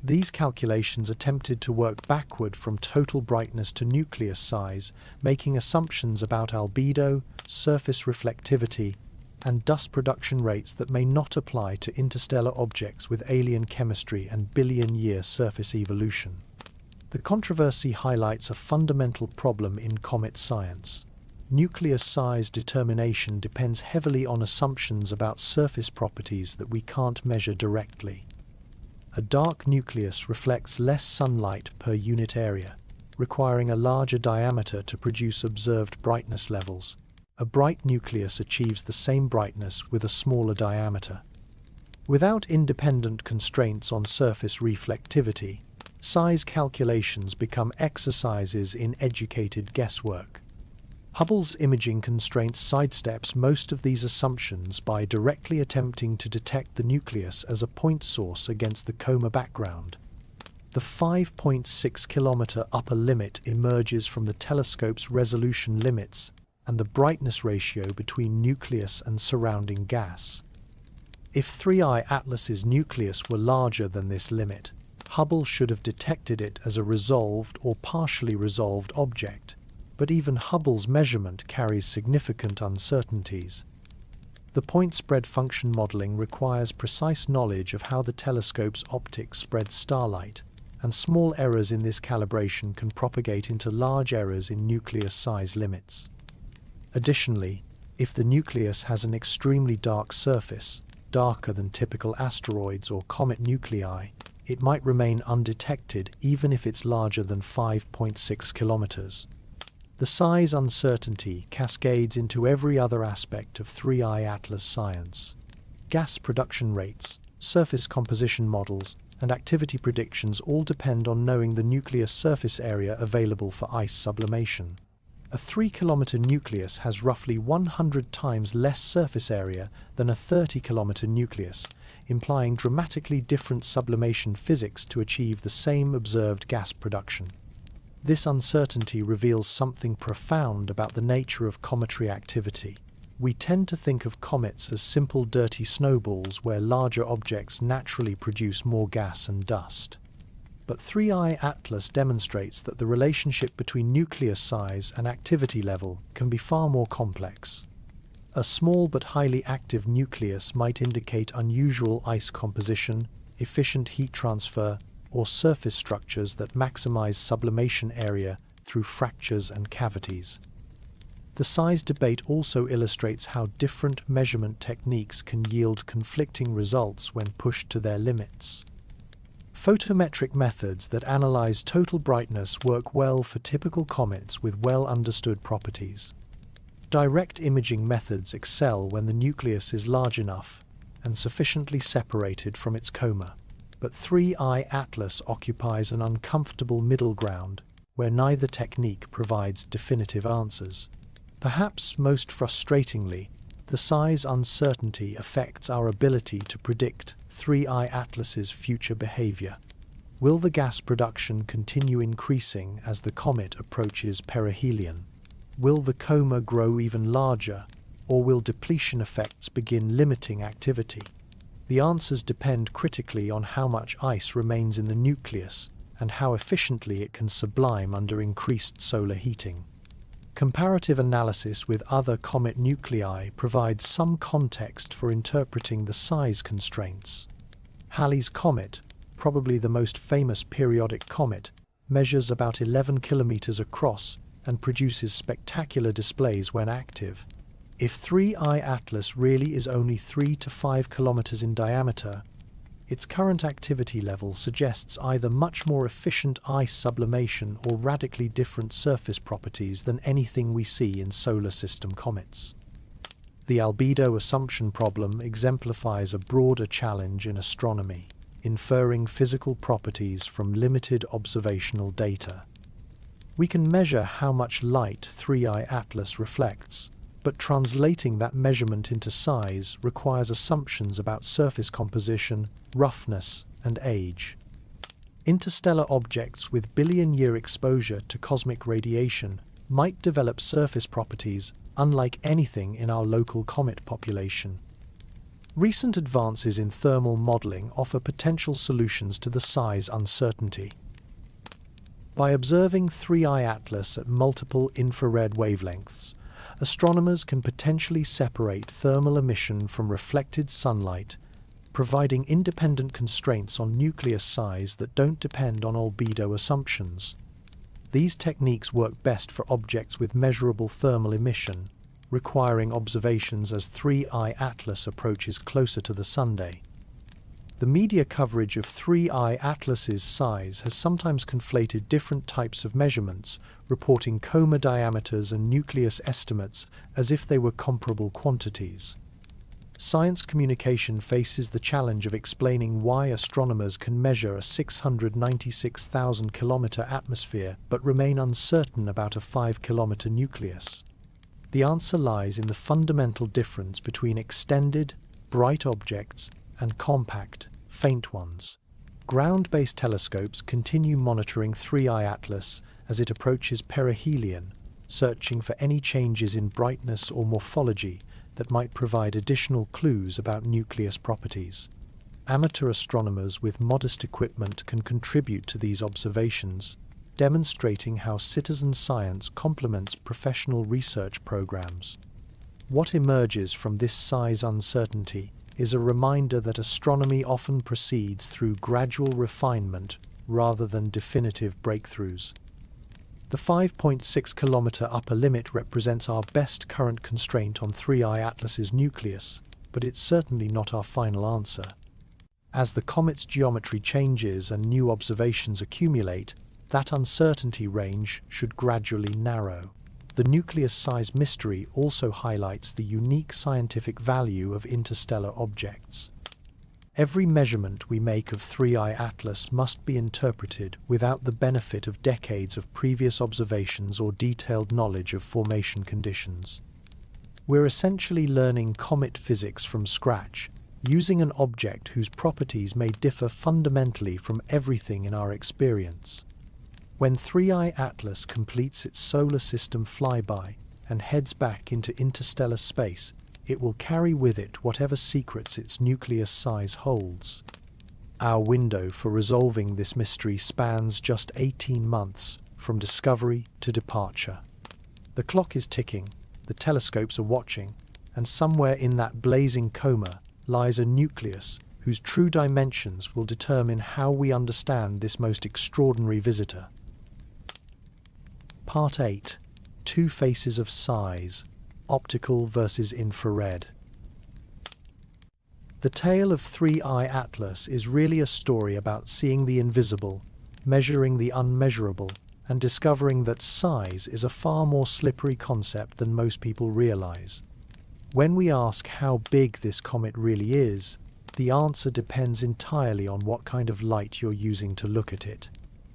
These calculations attempted to work backward from total brightness to nucleus size, making assumptions about albedo, surface reflectivity, and dust production rates that may not apply to interstellar objects with alien chemistry and billion-year surface evolution. The controversy highlights a fundamental problem in comet science. Nucleus size determination depends heavily on assumptions about surface properties that we can't measure directly. A dark nucleus reflects less sunlight per unit area, requiring a larger diameter to produce observed brightness levels. A bright nucleus achieves the same brightness with a smaller diameter. Without independent constraints on surface reflectivity, size calculations become exercises in educated guesswork. Hubble's imaging constraint sidesteps most of these assumptions by directly attempting to detect the nucleus as a point source against the coma background. The 5.6-kilometer upper limit emerges from the telescope's resolution limits and the brightness ratio between nucleus and surrounding gas. If 3I Atlas's nucleus were larger than this limit, Hubble should have detected it as a resolved or partially resolved object, but even Hubble's measurement carries significant uncertainties. The point spread function modeling requires precise knowledge of how the telescope's optics spread starlight, and small errors in this calibration can propagate into large errors in nucleus size limits. Additionally, if the nucleus has an extremely dark surface, darker than typical asteroids or comet nuclei, it might remain undetected even if it's larger than 5.6 kilometers. The size uncertainty cascades into every other aspect of 3I Atlas science. Gas production rates, surface composition models, and activity predictions all depend on knowing the nucleus surface area available for ice sublimation. A 3-kilometer nucleus has roughly 100 times less surface area than a 30-kilometer nucleus, implying dramatically different sublimation physics to achieve the same observed gas production. This uncertainty reveals something profound about the nature of cometary activity. We tend to think of comets as simple dirty snowballs where larger objects naturally produce more gas and dust. But 3I Atlas demonstrates that the relationship between nucleus size and activity level can be far more complex. A small but highly active nucleus might indicate unusual ice composition, efficient heat transfer, or surface structures that maximize sublimation area through fractures and cavities. The size debate also illustrates how different measurement techniques can yield conflicting results when pushed to their limits. Photometric methods that analyze total brightness work well for typical comets with well-understood properties. Direct imaging methods excel when the nucleus is large enough and sufficiently separated from its coma. But 3I Atlas occupies an uncomfortable middle ground where neither technique provides definitive answers. Perhaps most frustratingly, the size uncertainty affects our ability to predict 3I Atlas's future behavior. Will the gas production continue increasing as the comet approaches perihelion? Will the coma grow even larger, or will depletion effects begin limiting activity? The answers depend critically on how much ice remains in the nucleus and how efficiently it can sublime under increased solar heating. Comparative analysis with other comet nuclei provides some context for interpreting the size constraints. Halley's Comet, probably the most famous periodic comet, measures about 11 kilometers across and produces spectacular displays when active. If 3I Atlas really is only 3 to 5 kilometers in diameter, its current activity level suggests either much more efficient ice sublimation or radically different surface properties than anything we see in solar system comets. The albedo assumption problem exemplifies a broader challenge in astronomy, inferring physical properties from limited observational data. We can measure how much light 3I Atlas reflects, but translating that measurement into size requires assumptions about surface composition, roughness, and age. Interstellar objects with billion-year exposure to cosmic radiation might develop surface properties unlike anything in our local comet population. Recent advances in thermal modeling offer potential solutions to the size uncertainty. By observing 3I Atlas at multiple infrared wavelengths, Astronomers can potentially separate thermal emission from reflected sunlight, providing independent constraints on nucleus size that don't depend on albedo assumptions. These techniques work best for objects with measurable thermal emission, requiring observations as 3I Atlas approaches closer to the Sunday. The media coverage of 3I Atlas's size has sometimes conflated different types of measurements, reporting coma diameters and nucleus estimates as if they were comparable quantities. Science communication faces the challenge of explaining why astronomers can measure a 696,000-kilometer atmosphere but remain uncertain about a 5-kilometer nucleus. The answer lies in the fundamental difference between extended, bright objects and compact, faint ones. Ground-based telescopes continue monitoring 3I Atlas as it approaches perihelion, searching for any changes in brightness or morphology that might provide additional clues about nucleus properties. Amateur astronomers with modest equipment can contribute to these observations, demonstrating how citizen science complements professional research programs. What emerges from this size uncertainty is a reminder that astronomy often proceeds through gradual refinement rather than definitive breakthroughs. The 5.6-kilometer upper limit represents our best current constraint on 3I Atlas's nucleus, but it's certainly not our final answer. As the comet's geometry changes and new observations accumulate, that uncertainty range should gradually narrow. The nucleus size mystery also highlights the unique scientific value of interstellar objects. Every measurement we make of 3I Atlas must be interpreted without the benefit of decades of previous observations or detailed knowledge of formation conditions. We're essentially learning comet physics from scratch, using an object whose properties may differ fundamentally from everything in our experience. When 3I Atlas completes its solar system flyby and heads back into interstellar space, it will carry with it whatever secrets its nucleus size holds. Our window for resolving this mystery spans just 18 months, from discovery to departure. The clock is ticking, the telescopes are watching, and somewhere in that blazing coma lies a nucleus whose true dimensions will determine how we understand this most extraordinary visitor. Part 8. Two Faces of Size. Optical versus infrared. The tale of 3I Atlas is really a story about seeing the invisible, measuring the unmeasurable, and discovering that size is a far more slippery concept than most people realize. When we ask how big this comet really is, the answer depends entirely on what kind of light you're using to look at it.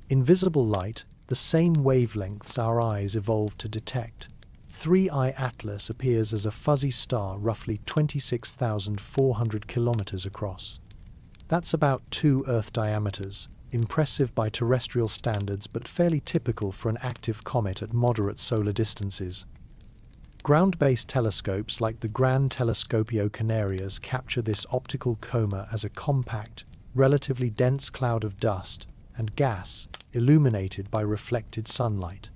Invisible light, the same wavelengths our eyes evolved to detect. 3I Atlas appears as a fuzzy star roughly 26,400 kilometers across. That's about 2 Earth diameters, impressive by terrestrial standards but fairly typical for an active comet at moderate solar distances. Ground-based telescopes like the Gran Telescopio Canarias capture this optical coma as a compact, relatively dense cloud of dust and gas illuminated by reflected sunlight.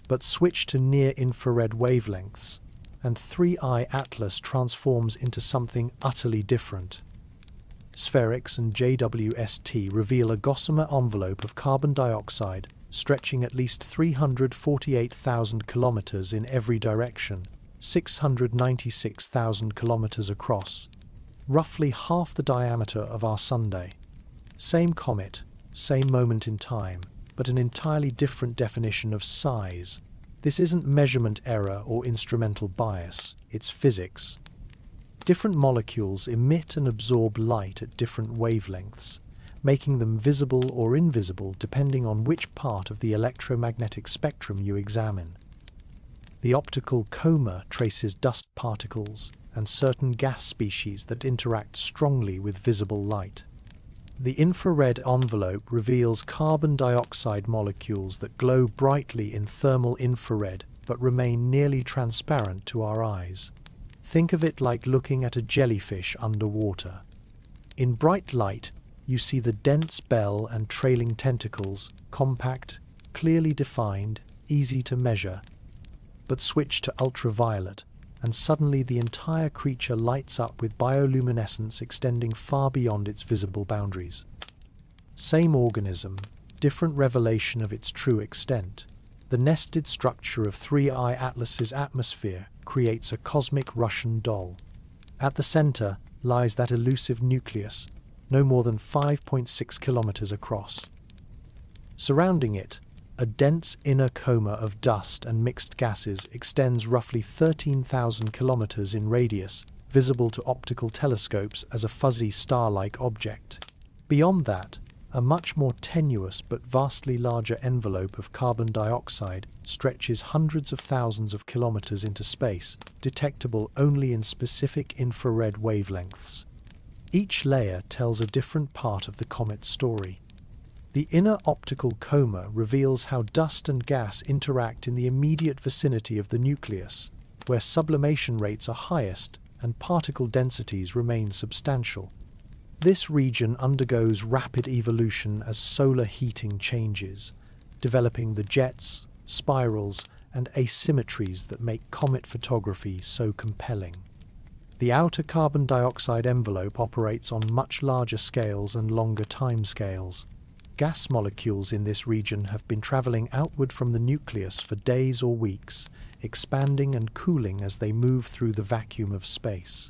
But switch to near-infrared wavelengths, and 3I Atlas transforms into something utterly different. Spherics and JWST reveal a gossamer envelope of carbon dioxide stretching at least 348,000 kilometers in every direction, 696,000 kilometers across, roughly half the diameter of our Sunday. Same comet, same moment in time, but an entirely different definition of size. This isn't measurement error or instrumental bias, it's physics. Different molecules emit and absorb light at different wavelengths, making them visible or invisible depending on which part of the electromagnetic spectrum you examine. The optical coma traces dust particles and certain gas species that interact strongly with visible light. The infrared envelope reveals carbon dioxide molecules that glow brightly in thermal infrared but remain nearly transparent to our eyes. Think of it like looking at a jellyfish underwater. In bright light, you see the dense bell and trailing tentacles, compact, clearly defined, easy to measure. but switch to ultraviolet, and suddenly the entire creature lights up with bioluminescence extending far beyond its visible boundaries. Same organism, different revelation of its true extent. The nested structure of 3I Atlas's atmosphere creates a cosmic Russian doll. At the center lies that elusive nucleus, no more than 5.6 kilometers across. Surrounding it, a dense inner coma of dust and mixed gases extends roughly 13,000 kilometers in radius, visible to optical telescopes as a fuzzy star-like object. Beyond that, a much more tenuous but vastly larger envelope of carbon dioxide stretches hundreds of thousands of kilometers into space, detectable only in specific infrared wavelengths. Each layer tells a different part of the comet's story. The inner optical coma reveals how dust and gas interact in the immediate vicinity of the nucleus, where sublimation rates are highest and particle densities remain substantial. This region undergoes rapid evolution as solar heating changes, developing the jets, spirals, and asymmetries that make comet photography so compelling. The outer carbon dioxide envelope operates on much larger scales and longer timescales. Gas molecules in this region have been traveling outward from the nucleus for days or weeks, expanding and cooling as they move through the vacuum of space.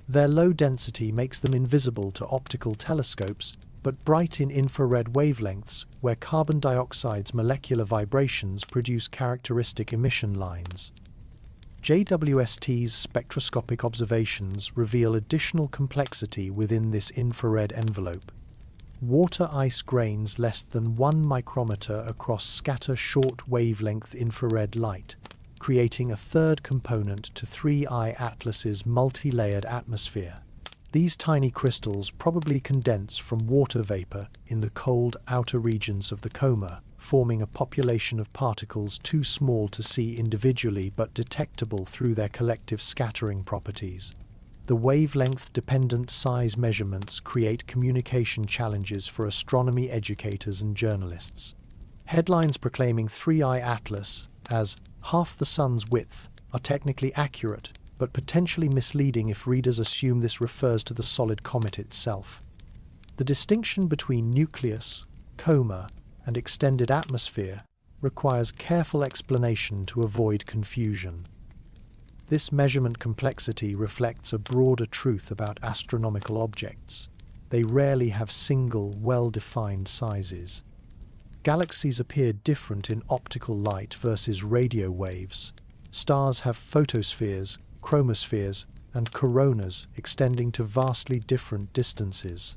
Their low density makes them invisible to optical telescopes, but bright in infrared wavelengths where carbon dioxide's molecular vibrations produce characteristic emission lines. JWST's spectroscopic observations reveal additional complexity within this infrared envelope. Water ice grains less than 1 micrometer across scatter short wavelength infrared light, creating a third component to 3I Atlas's multi-layered atmosphere. These tiny crystals probably condense from water vapor in the cold outer regions of the coma, forming a population of particles too small to see individually but detectable through their collective scattering properties. The wavelength-dependent size measurements create communication challenges for astronomy educators and journalists. Headlines proclaiming 3I Atlas as half the sun's width are technically accurate, but potentially misleading if readers assume this refers to the solid comet itself. The distinction between nucleus, coma, and extended atmosphere requires careful explanation to avoid confusion. This measurement complexity reflects a broader truth about astronomical objects. They rarely have single, well-defined sizes. Galaxies appear different in optical light versus radio waves. Stars have photospheres, chromospheres, and coronas extending to vastly different distances.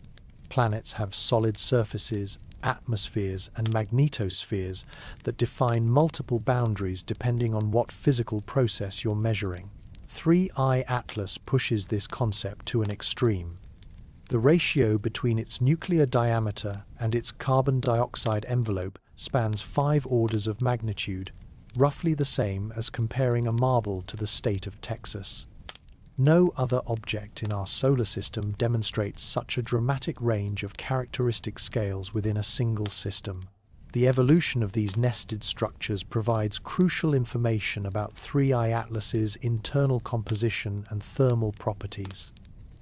Planets have solid surfaces, atmospheres, and magnetospheres that define multiple boundaries depending on what physical process you're measuring. 3I Atlas pushes this concept to an extreme. The ratio between its nuclear diameter and its carbon dioxide envelope spans 5 orders of magnitude, roughly the same as comparing a marble to the state of Texas. No other object in our solar system demonstrates such a dramatic range of characteristic scales within a single system. The evolution of these nested structures provides crucial information about 3I Atlas's internal composition and thermal properties.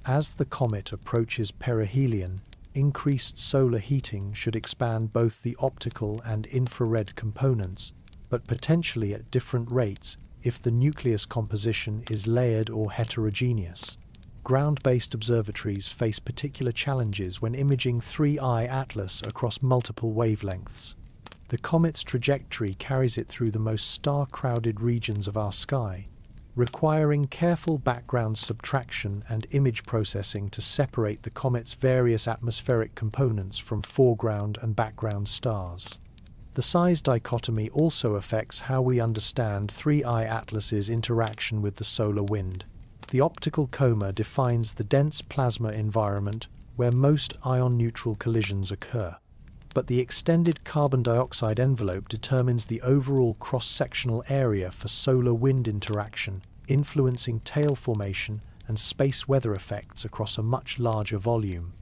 As the comet approaches perihelion, increased solar heating should expand both the optical and infrared components, but potentially at different rates if the nucleus composition is layered or heterogeneous. Ground-based observatories face particular challenges when imaging 3I Atlas across multiple wavelengths. The comet's trajectory carries it through the most star-crowded regions of our sky, requiring careful background subtraction and image processing to separate the comet's various atmospheric components from foreground and background stars. The size dichotomy also affects how we understand 3I Atlas's interaction with the solar wind. The optical coma defines the dense plasma environment where most ion-neutral collisions occur, but the extended carbon dioxide envelope determines the overall cross-sectional area for solar wind interaction, influencing tail formation and space weather effects across a much larger volume.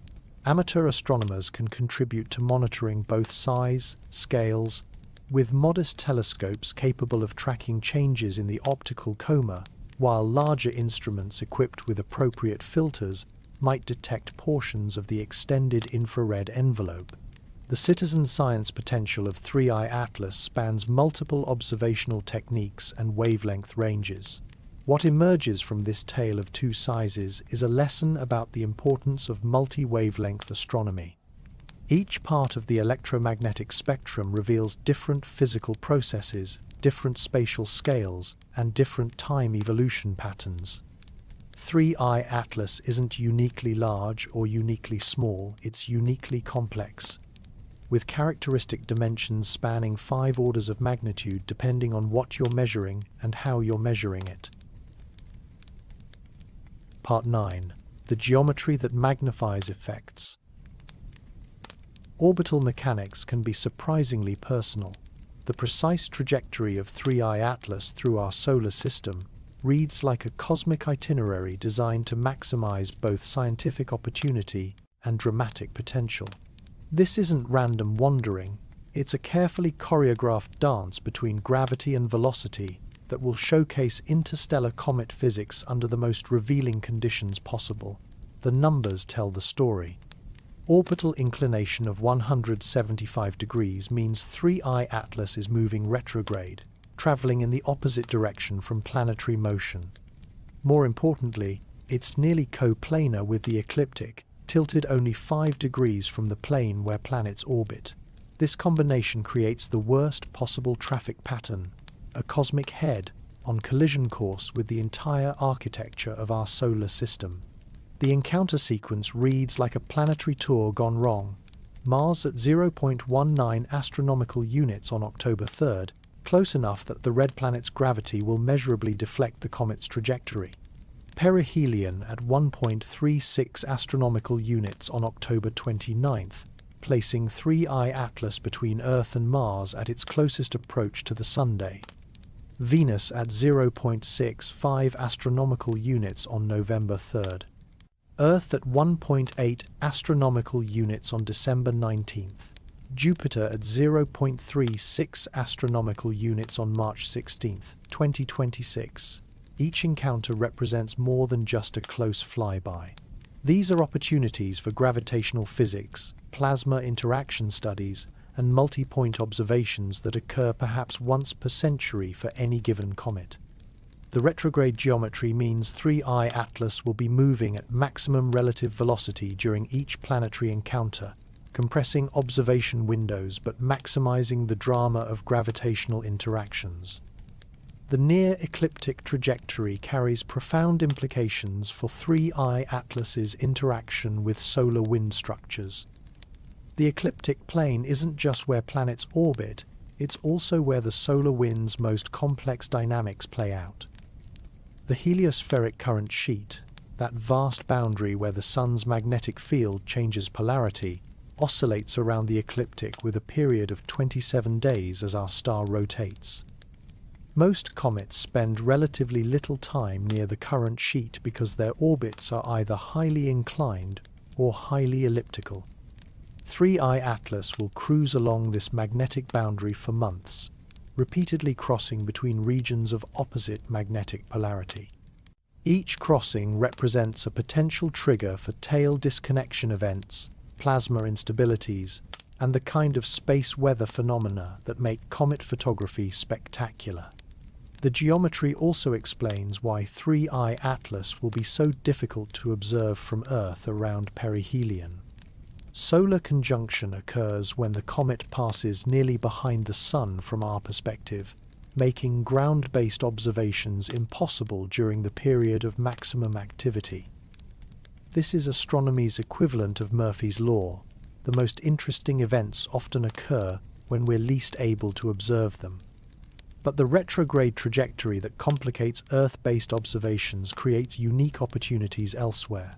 Amateur astronomers can contribute to monitoring both size, scales, with modest telescopes capable of tracking changes in the optical coma, while larger instruments equipped with appropriate filters might detect portions of the extended infrared envelope. The citizen science potential of 3I Atlas spans multiple observational techniques and wavelength ranges. What emerges from this tale of two sizes is a lesson about the importance of multi-wavelength astronomy. Each part of the electromagnetic spectrum reveals different physical processes, different spatial scales, and different time evolution patterns. 3I Atlas isn't uniquely large or uniquely small, it's uniquely complex, with characteristic dimensions spanning 5 orders of magnitude depending on what you're measuring and how you're measuring it. Part 9. The geometry that magnifies effects. Orbital mechanics can be surprisingly personal. The precise trajectory of 3I Atlas through our solar system reads like a cosmic itinerary designed to maximize both scientific opportunity and dramatic potential. This isn't random wandering, it's a carefully choreographed dance between gravity and velocity that will showcase interstellar comet physics under the most revealing conditions possible. The numbers tell the story. Orbital inclination of 175 degrees means 3I Atlas is moving retrograde, traveling in the opposite direction from planetary motion. More importantly, it's nearly coplanar with the ecliptic, tilted only 5 degrees from the plane where planets orbit. This combination creates the worst possible traffic pattern, a cosmic head on collision course with the entire architecture of our solar system. The encounter sequence reads like a planetary tour gone wrong. Mars at 0.19 astronomical units on October 3rd, close enough that the red planet's gravity will measurably deflect the comet's trajectory. Perihelion at 1.36 astronomical units on October 29th, placing 3I Atlas between Earth and Mars at its closest approach to the Sunday. Venus at 0.65 astronomical units on November 3rd. Earth at 1.8 astronomical units on December 19th. Jupiter at 0.36 astronomical units on March 16th, 2026. Each encounter represents more than just a close flyby. These are opportunities for gravitational physics, plasma interaction studies, and multi-point observations that occur perhaps once per century for any given comet. The retrograde geometry means 3I Atlas will be moving at maximum relative velocity during each planetary encounter, compressing observation windows but maximizing the drama of gravitational interactions. The near-ecliptic trajectory carries profound implications for 3I Atlas's interaction with solar wind structures. The ecliptic plane isn't just where planets orbit, it's also where the solar wind's most complex dynamics play out. The heliospheric current sheet, that vast boundary where the sun's magnetic field changes polarity, oscillates around the ecliptic with a period of 27 days as our star rotates. Most comets spend relatively little time near the current sheet because their orbits are either highly inclined or highly elliptical. 3I Atlas will cruise along this magnetic boundary for months, repeatedly crossing between regions of opposite magnetic polarity. Each crossing represents a potential trigger for tail disconnection events, plasma instabilities, and the kind of space weather phenomena that make comet photography spectacular. The geometry also explains why 3I Atlas will be so difficult to observe from Earth around perihelion. Solar conjunction occurs when the comet passes nearly behind the Sun from our perspective, making ground-based observations impossible during the period of maximum activity. This is astronomy's equivalent of Murphy's Law. The most interesting events often occur when we're least able to observe them. But the retrograde trajectory that complicates Earth-based observations creates unique opportunities elsewhere.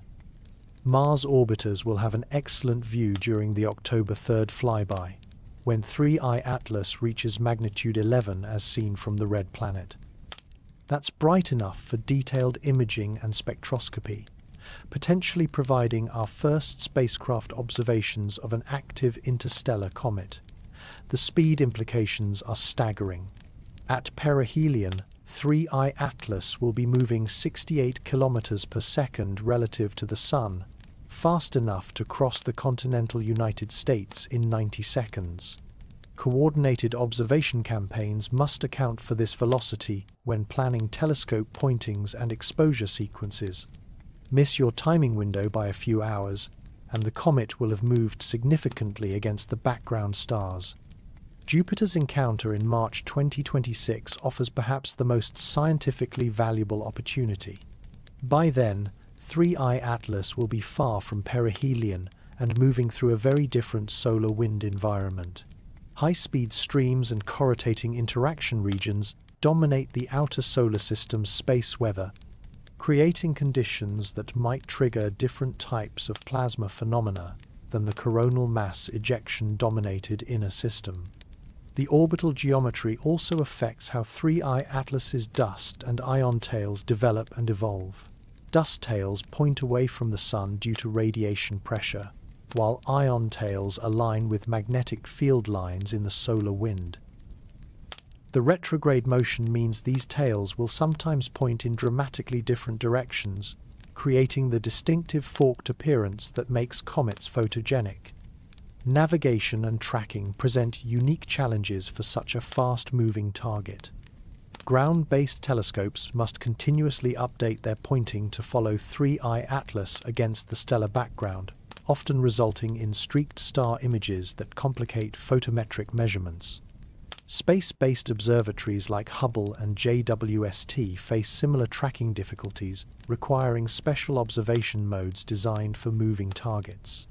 Mars orbiters will have an excellent view during the October 3rd flyby, when 3I Atlas reaches magnitude 11 as seen from the red planet. That's bright enough for detailed imaging and spectroscopy, potentially providing our first spacecraft observations of an active interstellar comet. The speed implications are staggering. At perihelion, 3I Atlas will be moving 68 kilometers per second relative to the Sun, fast enough to cross the continental United States in 90 seconds. Coordinated observation campaigns must account for this velocity when planning telescope pointings and exposure sequences. Miss your timing window by a few hours, and the comet will have moved significantly against the background stars. Jupiter's encounter in March 2026 offers perhaps the most scientifically valuable opportunity. By then, 3I Atlas will be far from perihelion and moving through a very different solar wind environment. High-speed streams and correlating interaction regions dominate the outer solar system's space weather, creating conditions that might trigger different types of plasma phenomena than the coronal mass ejection-dominated inner system. The orbital geometry also affects how 3I Atlas's dust and ion tails develop and evolve. Dust tails point away from the Sun due to radiation pressure, while ion tails align with magnetic field lines in the solar wind. The retrograde motion means these tails will sometimes point in dramatically different directions, creating the distinctive forked appearance that makes comets photogenic. Navigation and tracking present unique challenges for such a fast-moving target. Ground-based telescopes must continuously update their pointing to follow 3I Atlas against the stellar background, often resulting in streaked star images that complicate photometric measurements. Space-based observatories like Hubble and JWST face similar tracking difficulties, requiring special observation modes designed for moving targets.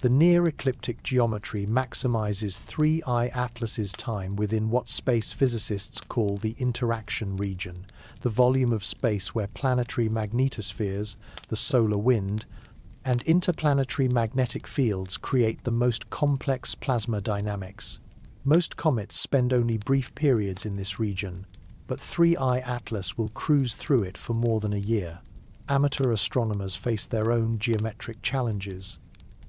The near-ecliptic geometry maximizes 3I Atlas's time within what space physicists call the interaction region, the volume of space where planetary magnetospheres, the solar wind, and interplanetary magnetic fields create the most complex plasma dynamics. Most comets spend only brief periods in this region, but 3I Atlas will cruise through it for more than a year. Amateur astronomers face their own geometric challenges.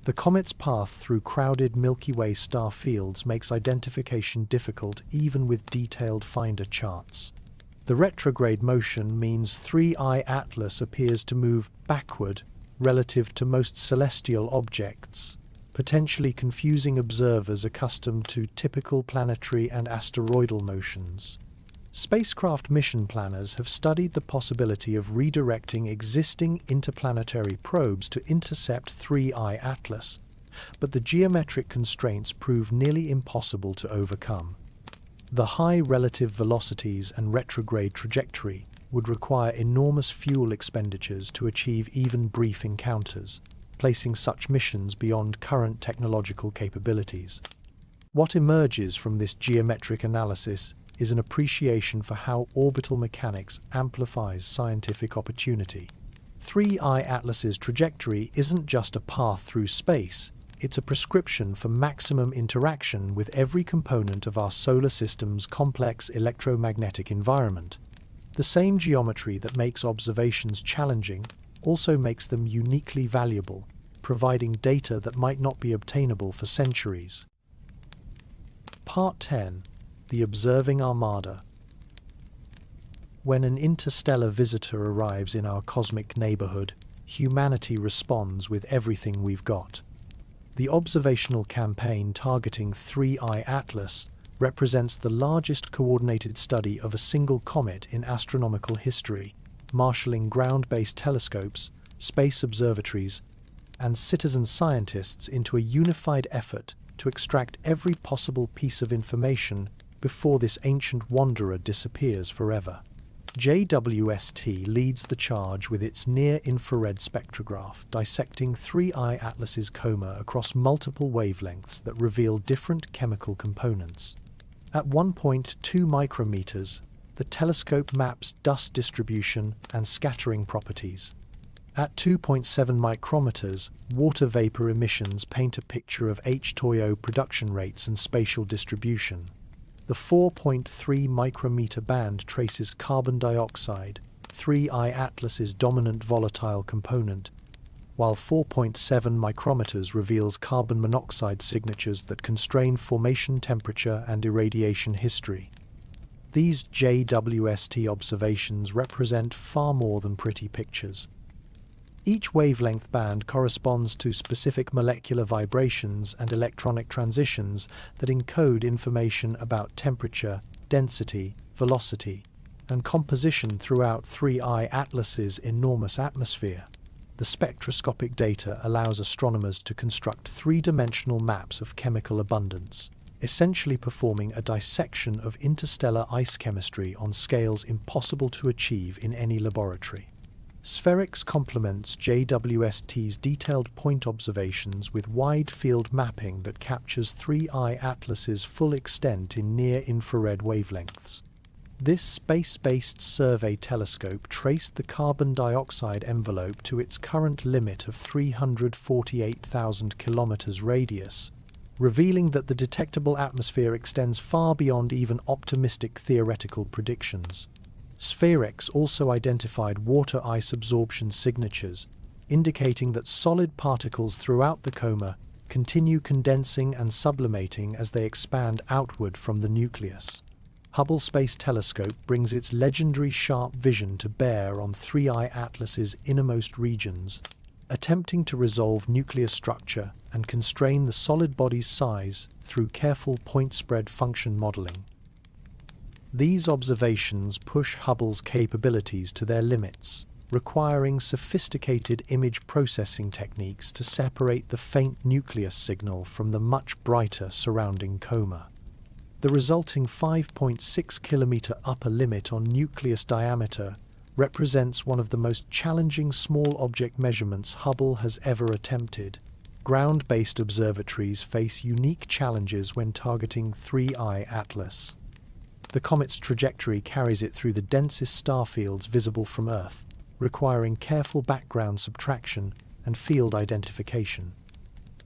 The comet's path through crowded Milky Way star fields makes identification difficult even with detailed finder charts. The retrograde motion means 3I Atlas appears to move backward relative to most celestial objects, potentially confusing observers accustomed to typical planetary and asteroidal motions. Spacecraft mission planners have studied the possibility of redirecting existing interplanetary probes to intercept 3I Atlas, but the geometric constraints prove nearly impossible to overcome. The high relative velocities and retrograde trajectory would require enormous fuel expenditures to achieve even brief encounters, placing such missions beyond current technological capabilities. What emerges from this geometric analysis is an appreciation for how orbital mechanics amplifies scientific opportunity. 3I Atlas's trajectory isn't just a path through space, it's a prescription for maximum interaction with every component of our solar system's complex electromagnetic environment. The same geometry that makes observations challenging also makes them uniquely valuable, providing data that might not be obtainable for centuries. Part 10. The Observing Armada. When an interstellar visitor arrives in our cosmic neighborhood, humanity responds with everything we've got. The observational campaign targeting 3I Atlas represents the largest coordinated study of a single comet in astronomical history, marshalling ground-based telescopes, space observatories, and citizen scientists into a unified effort to extract every possible piece of information before this ancient wanderer disappears forever. JWST leads the charge with its near-infrared spectrograph, dissecting 3I Atlas's coma across multiple wavelengths that reveal different chemical components. At 1.2 micrometers, the telescope maps dust distribution and scattering properties. At 2.7 micrometers, water vapor emissions paint a picture of H2O production rates and spatial distribution. The 4.3 micrometer band traces carbon dioxide, 3I Atlas's dominant volatile component, while 4.7 micrometers reveals carbon monoxide signatures that constrain formation temperature and irradiation history. These JWST observations represent far more than pretty pictures. Each wavelength band corresponds to specific molecular vibrations and electronic transitions that encode information about temperature, density, velocity, and composition throughout 3I Atlas's enormous atmosphere. The spectroscopic data allows astronomers to construct three-dimensional maps of chemical abundance, essentially performing a dissection of interstellar ice chemistry on scales impossible to achieve in any laboratory. SPHERICS complements JWST's detailed point observations with wide-field mapping that captures 3I Atlas's full extent in near-infrared wavelengths. This space-based survey telescope traced the carbon dioxide envelope to its current limit of 348,000 kilometers radius, revealing that the detectable atmosphere extends far beyond even optimistic theoretical predictions. SPHERICS also identified water ice absorption signatures, indicating that solid particles throughout the coma continue condensing and sublimating as they expand outward from the nucleus. Hubble Space Telescope brings its legendary sharp vision to bear on 3I Atlas's innermost regions, attempting to resolve nuclear structure and constrain the solid body's size through careful point spread function modeling. These observations push Hubble's capabilities to their limits, requiring sophisticated image processing techniques to separate the faint nucleus signal from the much brighter surrounding coma. The resulting 5.6 kilometer upper limit on nucleus diameter represents one of the most challenging small object measurements Hubble has ever attempted. Ground-based observatories face unique challenges when targeting 3I Atlas. The comet's trajectory carries it through the densest star fields visible from Earth, requiring careful background subtraction and field identification.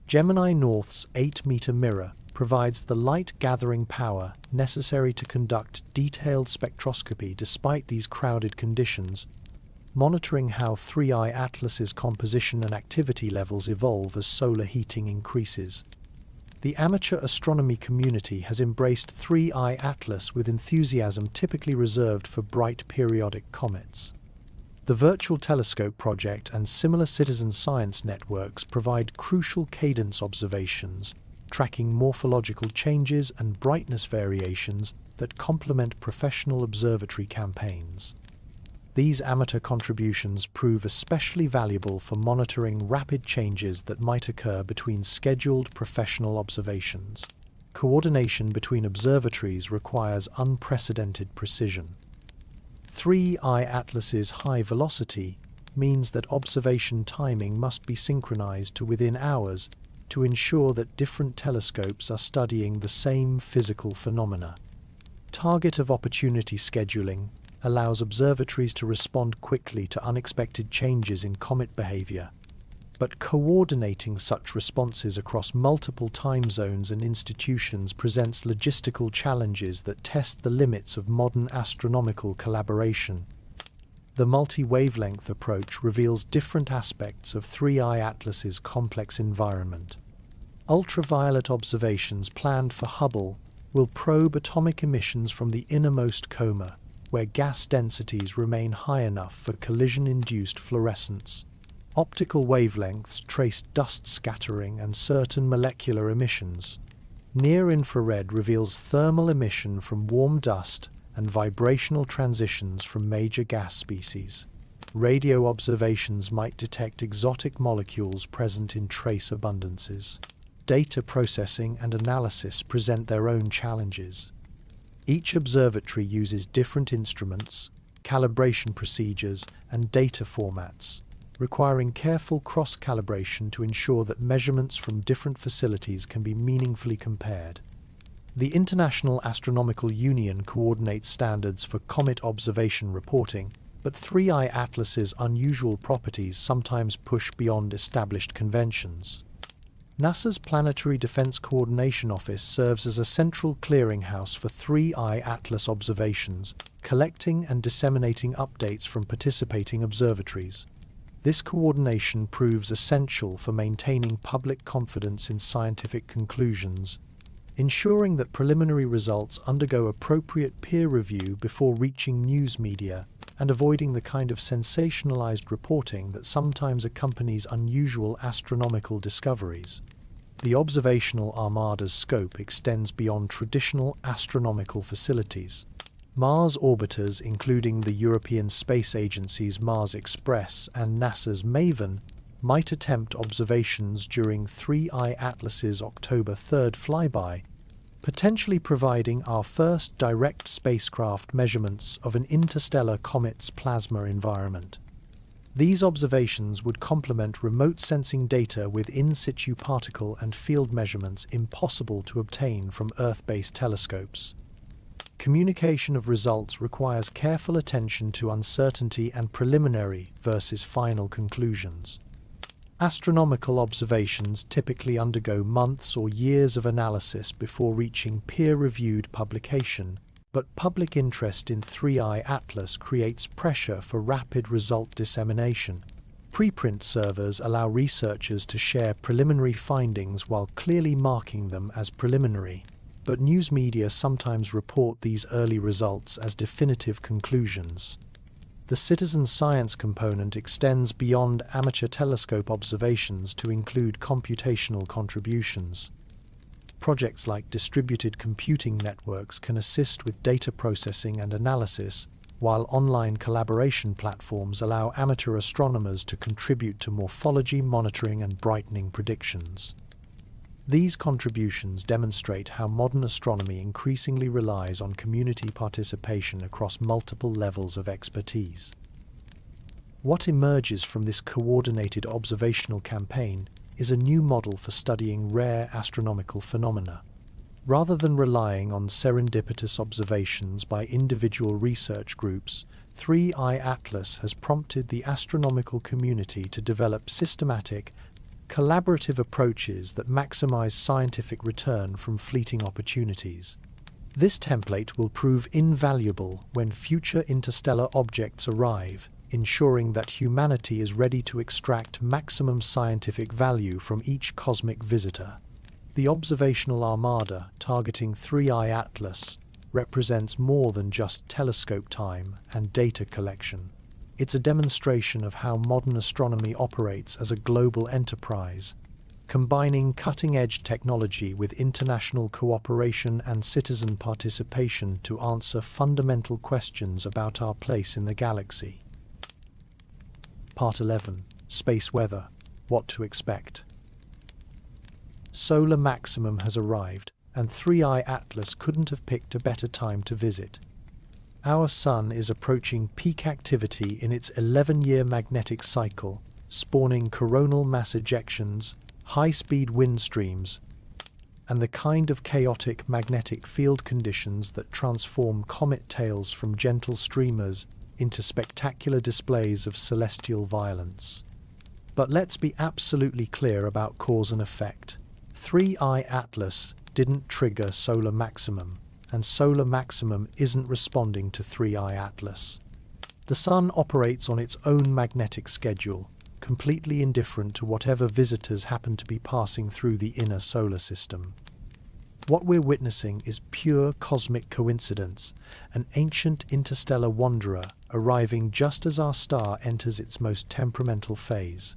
Gemini North's 8-meter mirror provides the light-gathering power necessary to conduct detailed spectroscopy despite these crowded conditions, monitoring how 3I Atlas's composition and activity levels evolve as solar heating increases. The amateur astronomy community has embraced 3I Atlas with enthusiasm typically reserved for bright periodic comets. The Virtual Telescope Project and similar citizen science networks provide crucial cadence observations, tracking morphological changes and brightness variations that complement professional observatory campaigns. These amateur contributions prove especially valuable for monitoring rapid changes that might occur between scheduled professional observations. Coordination between observatories requires unprecedented precision. 3I Atlas's high velocity means that observation timing must be synchronized to within hours to ensure that different telescopes are studying the same physical phenomena. Target of opportunity scheduling allows observatories to respond quickly to unexpected changes in comet behavior, but coordinating such responses across multiple time zones and institutions presents logistical challenges that test the limits of modern astronomical collaboration. The multi-wavelength approach reveals different aspects of 3I Atlas's complex environment. Ultraviolet observations planned for Hubble will probe atomic emissions from the innermost coma, where gas densities remain high enough for collision-induced fluorescence. Optical wavelengths trace dust scattering and certain molecular emissions. Near-infrared reveals thermal emission from warm dust and vibrational transitions from major gas species. Radio observations might detect exotic molecules present in trace abundances. Data processing and analysis present their own challenges. Each observatory uses different instruments, calibration procedures, and data formats, requiring careful cross-calibration to ensure that measurements from different facilities can be meaningfully compared. The International Astronomical Union coordinates standards for comet observation reporting, but 3I Atlas's unusual properties sometimes push beyond established conventions. NASA's Planetary Defense Coordination Office serves as a central clearinghouse for 3I Atlas observations, collecting and disseminating updates from participating observatories. This coordination proves essential for maintaining public confidence in scientific conclusions, ensuring that preliminary results undergo appropriate peer review before reaching news media, and avoiding the kind of sensationalized reporting that sometimes accompanies unusual astronomical discoveries. The observational armada's scope extends beyond traditional astronomical facilities. Mars orbiters, including the European Space Agency's Mars Express and NASA's MAVEN, might attempt observations during 3I Atlas's October 3rd flyby, potentially providing our first direct spacecraft measurements of an interstellar comet's plasma environment. These observations would complement remote sensing data with in-situ particle and field measurements impossible to obtain from Earth-based telescopes. Communication of results requires careful attention to uncertainty and preliminary versus final conclusions. Astronomical observations typically undergo months or years of analysis before reaching peer-reviewed publication, but public interest in 3I Atlas creates pressure for rapid result dissemination. Preprint servers allow researchers to share preliminary findings while clearly marking them as preliminary, but news media sometimes report these early results as definitive conclusions. The citizen science component extends beyond amateur telescope observations to include computational contributions. Projects like distributed computing networks can assist with data processing and analysis, while online collaboration platforms allow amateur astronomers to contribute to morphology monitoring and brightening predictions. These contributions demonstrate how modern astronomy increasingly relies on community participation across multiple levels of expertise. What emerges from this coordinated observational campaign is a new model for studying rare astronomical phenomena. Rather than relying on serendipitous observations by individual research groups, 3I Atlas has prompted the astronomical community to develop systematic, collaborative approaches that maximize scientific return from fleeting opportunities. This template will prove invaluable when future interstellar objects arrive, ensuring that humanity is ready to extract maximum scientific value from each cosmic visitor. The observational armada targeting 3I Atlas represents more than just telescope time and data collection. It's a demonstration of how modern astronomy operates as a global enterprise, combining cutting-edge technology with international cooperation and citizen participation to answer fundamental questions about our place in the galaxy. Part 11. Space Weather. What to expect. Solar maximum has arrived, and 3I Atlas couldn't have picked a better time to visit. Our Sun is approaching peak activity in its 11-year magnetic cycle, spawning coronal mass ejections, high-speed wind streams, and the kind of chaotic magnetic field conditions that transform comet tails from gentle streamers into spectacular displays of celestial violence. But let's be absolutely clear about cause and effect. 3I Atlas didn't trigger solar maximum, and solar maximum isn't responding to 3I Atlas. The Sun operates on its own magnetic schedule, completely indifferent to whatever visitors happen to be passing through the inner solar system. What we're witnessing is pure cosmic coincidence, an ancient interstellar wanderer arriving just as our star enters its most temperamental phase.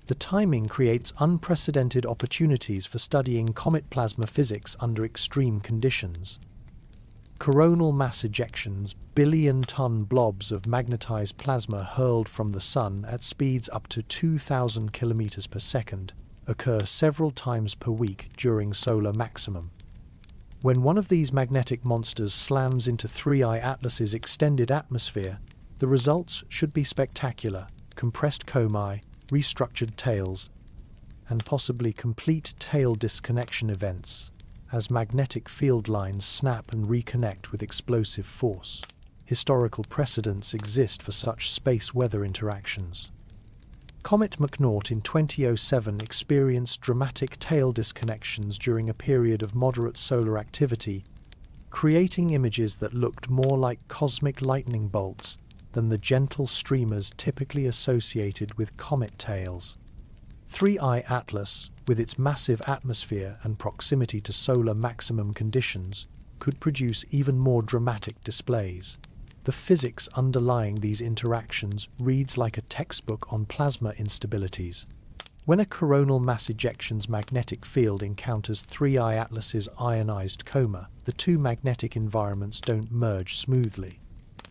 The timing creates unprecedented opportunities for studying comet plasma physics under extreme conditions. Coronal mass ejections, billion-ton blobs of magnetized plasma hurled from the Sun at speeds up to 2,000 kilometers per second, occur several times per week during solar maximum. When one of these magnetic monsters slams into 3I Atlas's extended atmosphere, the results should be spectacular: compressed comae, restructured tails, and possibly complete tail disconnection events, as magnetic field lines snap and reconnect with explosive force. Historical precedents exist for such space weather interactions. Comet McNaught in 2007 experienced dramatic tail disconnections during a period of moderate solar activity, creating images that looked more like cosmic lightning bolts than the gentle streamers typically associated with comet tails. 3I Atlas, with its massive atmosphere and proximity to solar maximum conditions, could produce even more dramatic displays. The physics underlying these interactions reads like a textbook on plasma instabilities. When a coronal mass ejection's magnetic field encounters 3I Atlas's ionized coma, the two magnetic environments don't merge smoothly.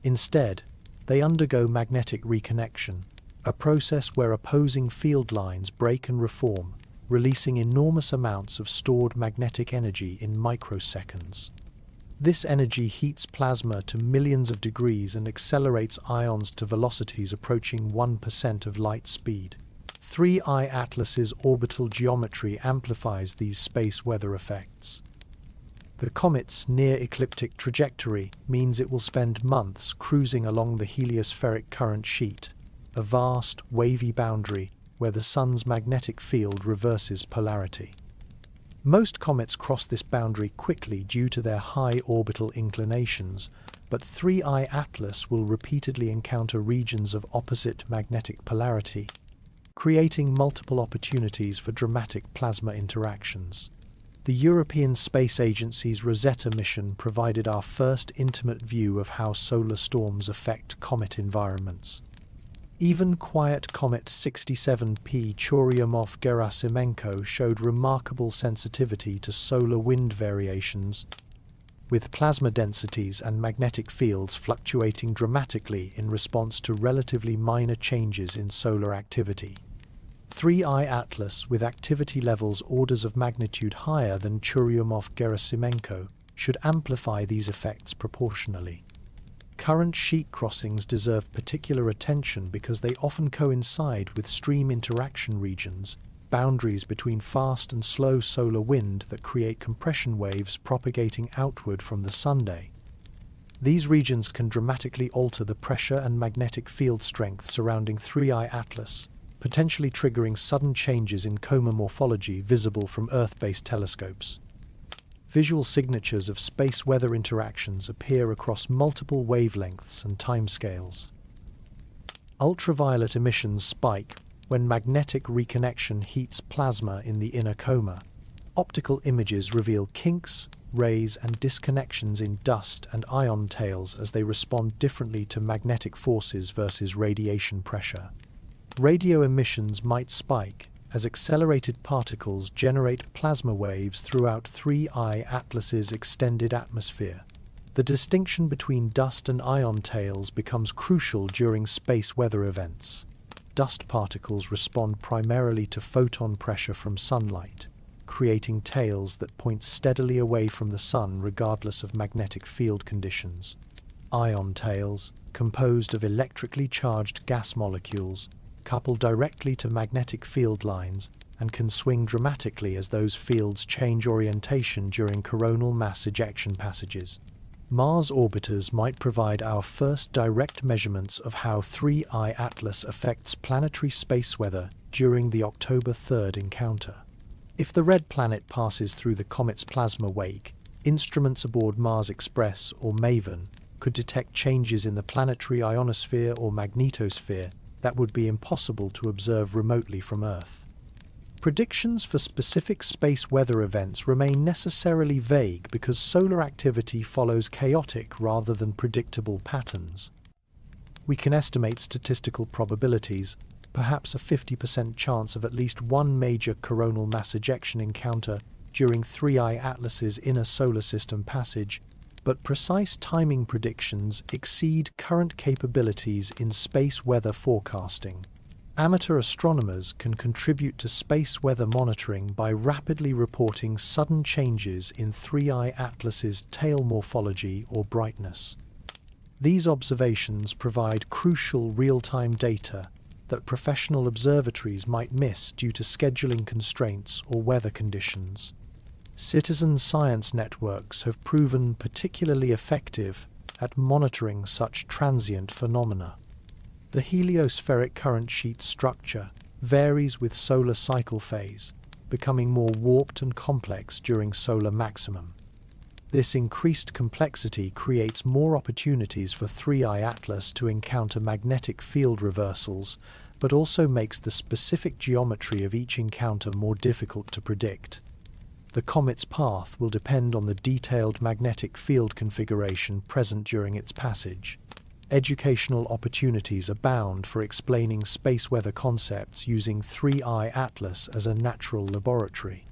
Instead, they undergo magnetic reconnection, a process where opposing field lines break and reform, releasing enormous amounts of stored magnetic energy in microseconds. This energy heats plasma to millions of degrees and accelerates ions to velocities approaching 1% of light speed. 3I Atlas's orbital geometry amplifies these space weather effects. The comet's near-ecliptic trajectory means it will spend months cruising along the heliospheric current sheet, a vast, wavy boundary where the sun's magnetic field reverses polarity. Most comets cross this boundary quickly due to their high orbital inclinations, but 3I Atlas will repeatedly encounter regions of opposite magnetic polarity, creating multiple opportunities for dramatic plasma interactions. The European Space Agency's Rosetta mission provided our first intimate view of how solar storms affect comet environments. Even quiet comet 67P Churyumov-Gerasimenko showed remarkable sensitivity to solar wind variations, with plasma densities and magnetic fields fluctuating dramatically in response to relatively minor changes in solar activity. 3I Atlas, with activity levels orders of magnitude higher than Churyumov-Gerasimenko, should amplify these effects proportionally. Current sheet crossings deserve particular attention because they often coincide with stream interaction regions, boundaries between fast and slow solar wind that create compression waves propagating outward from the sunday. These regions can dramatically alter the pressure and magnetic field strength surrounding 3I Atlas, potentially triggering sudden changes in coma morphology visible from Earth-based telescopes. Visual signatures of space weather interactions appear across multiple wavelengths and timescales. Ultraviolet emissions spike when magnetic reconnection heats plasma in the inner coma. Optical images reveal kinks, rays, and disconnections in dust and ion tails as they respond differently to magnetic forces versus radiation pressure. Radio emissions might spike as accelerated particles generate plasma waves throughout 3I Atlas's extended atmosphere. The distinction between dust and ion tails becomes crucial during space weather events. Dust particles respond primarily to photon pressure from sunlight, creating tails that point steadily away from the sun regardless of magnetic field conditions. Ion tails, composed of electrically charged gas molecules, couple directly to magnetic field lines and can swing dramatically as those fields change orientation during coronal mass ejection passages. Mars orbiters might provide our first direct measurements of how 3I Atlas affects planetary space weather during the October 3rd encounter. If the red planet passes through the comet's plasma wake, instruments aboard Mars Express or MAVEN could detect changes in the planetary ionosphere or magnetosphere that would be impossible to observe remotely from Earth. Predictions for specific space weather events remain necessarily vague because solar activity follows chaotic rather than predictable patterns. We can estimate statistical probabilities, perhaps a 50% chance of at least one major coronal mass ejection encounter during 3I Atlas's inner solar system passage, but precise timing predictions exceed current capabilities in space weather forecasting. Amateur astronomers can contribute to space weather monitoring by rapidly reporting sudden changes in 3I Atlas's tail morphology or brightness. These observations provide crucial real-time data that professional observatories might miss due to scheduling constraints or weather conditions. Citizen science networks have proven particularly effective at monitoring such transient phenomena. The heliospheric current sheet structure varies with solar cycle phase, becoming more warped and complex during solar maximum. This increased complexity creates more opportunities for 3I Atlas to encounter magnetic field reversals, but also makes the specific geometry of each encounter more difficult to predict. The comet's path will depend on the detailed magnetic field configuration present during its passage. Educational opportunities abound for explaining space weather concepts using 3I Atlas as a natural laboratory.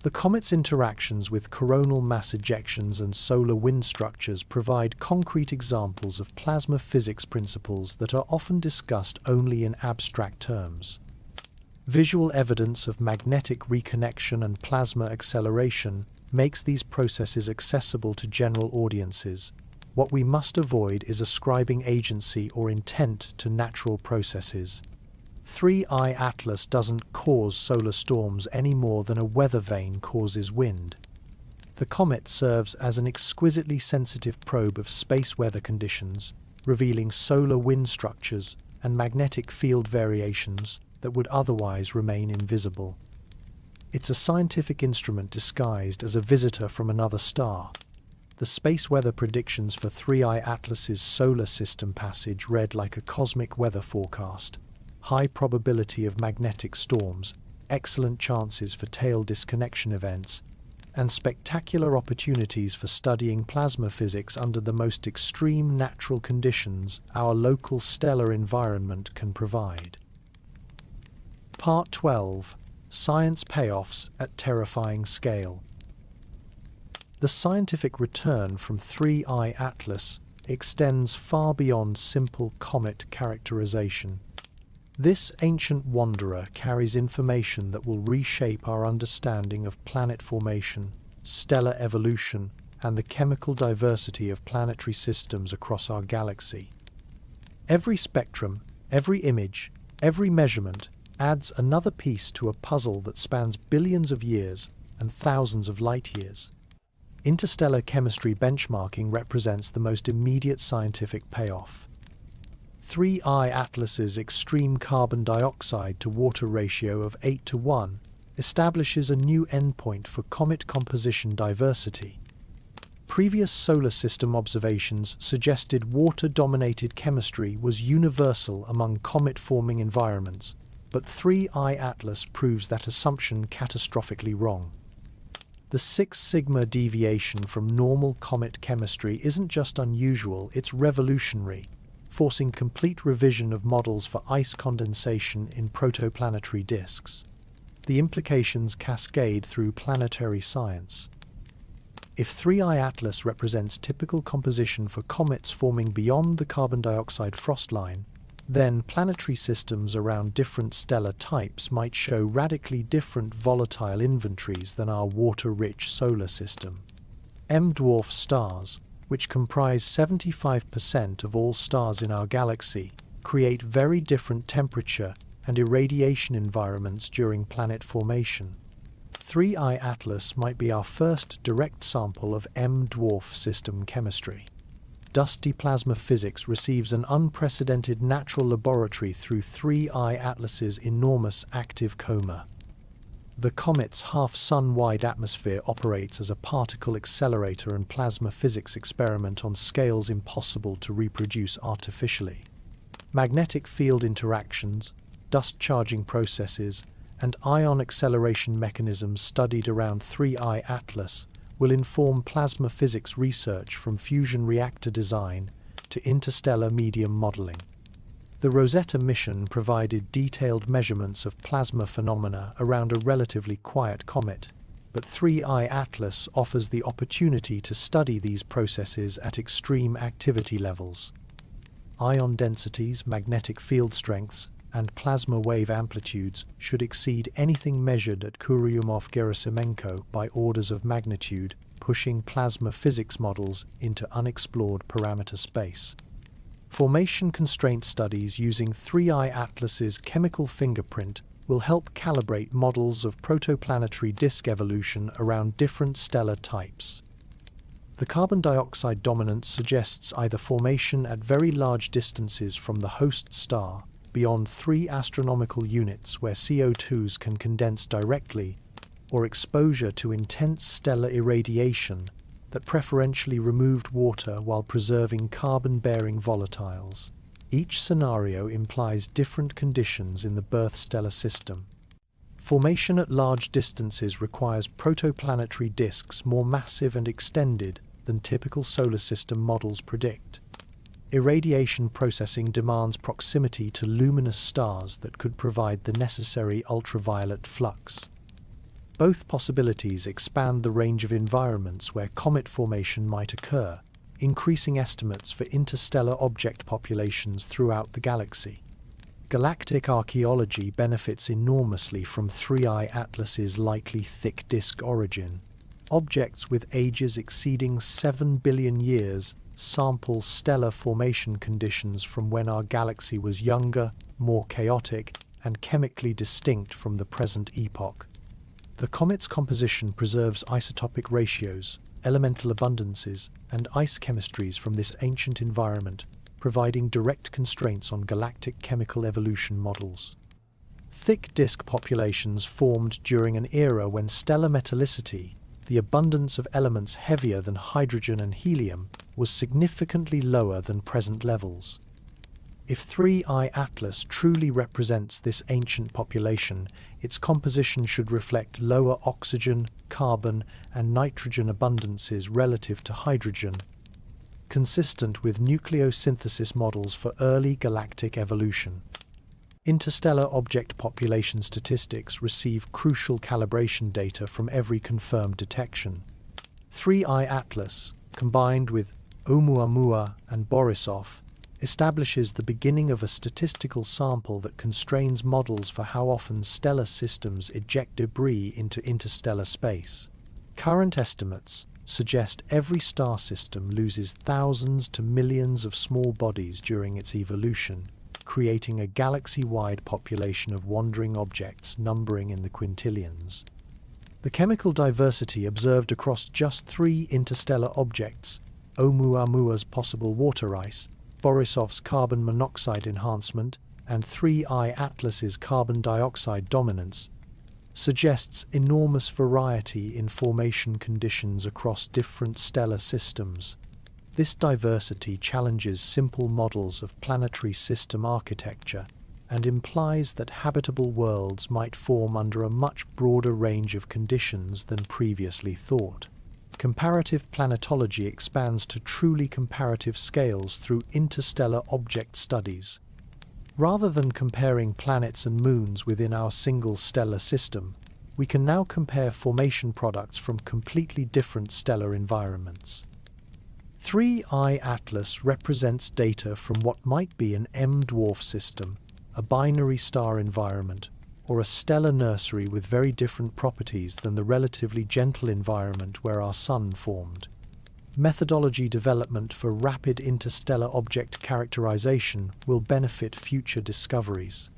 The comet's interactions with coronal mass ejections and solar wind structures provide concrete examples of plasma physics principles that are often discussed only in abstract terms. Visual evidence of magnetic reconnection and plasma acceleration makes these processes accessible to general audiences. What we must avoid is ascribing agency or intent to natural processes. 3I Atlas doesn't cause solar storms any more than a weather vane causes wind. The comet serves as an exquisitely sensitive probe of space weather conditions, revealing solar wind structures and magnetic field variations that would otherwise remain invisible. It's a scientific instrument disguised as a visitor from another star. The space weather predictions for 3I Atlas's solar system passage read like a cosmic weather forecast. High probability of magnetic storms, excellent chances for tail disconnection events, and spectacular opportunities for studying plasma physics under the most extreme natural conditions our local stellar environment can provide. Part 12. Science Payoffs at Terrifying Scale. The scientific return from 3I Atlas extends far beyond simple comet characterization. This ancient wanderer carries information that will reshape our understanding of planet formation, stellar evolution, and the chemical diversity of planetary systems across our galaxy. Every spectrum, every image, every measurement adds another piece to a puzzle that spans billions of years and thousands of light years. Interstellar chemistry benchmarking represents the most immediate scientific payoff. 3I Atlas's extreme carbon dioxide to water ratio of 8:1 establishes a new endpoint for comet composition diversity. Previous solar system observations suggested water-dominated chemistry was universal among comet-forming environments, but 3I Atlas proves that assumption catastrophically wrong. The 6 sigma deviation from normal comet chemistry isn't just unusual, it's revolutionary, forcing complete revision of models for ice condensation in protoplanetary disks. The implications cascade through planetary science. If 3I Atlas represents typical composition for comets forming beyond the carbon dioxide frost line, then planetary systems around different stellar types might show radically different volatile inventories than our water-rich solar system. M-dwarf stars, which comprise 75% of all stars in our galaxy, create very different temperature and irradiation environments during planet formation. 3I Atlas might be our first direct sample of M-dwarf system chemistry. Dusty plasma physics receives an unprecedented natural laboratory through 3I Atlas's enormous active coma. The comet's half-sun-wide atmosphere operates as a particle accelerator and plasma physics experiment on scales impossible to reproduce artificially. Magnetic field interactions, dust charging processes, and ion acceleration mechanisms studied around 3I Atlas will inform plasma physics research from fusion reactor design to interstellar medium modeling. The Rosetta mission provided detailed measurements of plasma phenomena around a relatively quiet comet, but 3I Atlas offers the opportunity to study these processes at extreme activity levels. Ion densities, magnetic field strengths, and plasma wave amplitudes should exceed anything measured at Churyumov-Gerasimenko by orders of magnitude, pushing plasma physics models into unexplored parameter space. Formation constraint studies using 3I Atlas's chemical fingerprint will help calibrate models of protoplanetary disk evolution around different stellar types. The carbon dioxide dominance suggests either formation at very large distances from the host star, beyond 3 astronomical units where CO2s can condense directly, or exposure to intense stellar irradiation that preferentially removed water while preserving carbon-bearing volatiles. Each scenario implies different conditions in the birth stellar system. Formation at large distances requires protoplanetary disks more massive and extended than typical solar system models predict. Irradiation processing demands proximity to luminous stars that could provide the necessary ultraviolet flux. Both possibilities expand the range of environments where comet formation might occur, increasing estimates for interstellar object populations throughout the galaxy. Galactic archaeology benefits enormously from 3I Atlas's likely thick disk origin. Objects with ages exceeding 7 billion years sample stellar formation conditions from when our galaxy was younger, more chaotic, and chemically distinct from the present epoch. The comet's composition preserves isotopic ratios, elemental abundances, and ice chemistries from this ancient environment, providing direct constraints on galactic chemical evolution models. Thick disk populations formed during an era when stellar metallicity, the abundance of elements heavier than hydrogen and helium, was significantly lower than present levels. If 3I Atlas truly represents this ancient population, its composition should reflect lower oxygen, carbon, and nitrogen abundances relative to hydrogen, consistent with nucleosynthesis models for early galactic evolution. Interstellar object population statistics receive crucial calibration data from every confirmed detection. 3I Atlas, combined with Oumuamua and Borisov, establishes the beginning of a statistical sample that constrains models for how often stellar systems eject debris into interstellar space. Current estimates suggest every star system loses thousands to millions of small bodies during its evolution, creating a galaxy-wide population of wandering objects numbering in the quintillions. The chemical diversity observed across just 3 interstellar objects, Oumuamua's possible water ice, Borisov's carbon monoxide enhancement, and 3I Atlas's carbon dioxide dominance, suggests enormous variety in formation conditions across different stellar systems. This diversity challenges simple models of planetary system architecture and implies that habitable worlds might form under a much broader range of conditions than previously thought. Comparative planetology expands to truly comparative scales through interstellar object studies. Rather than comparing planets and moons within our single stellar system, we can now compare formation products from completely different stellar environments. 3I Atlas represents data from what might be an M-dwarf system, a binary star environment, or a stellar nursery with very different properties than the relatively gentle environment where our Sun formed. Methodology development for rapid interstellar object characterization will benefit future discoveries.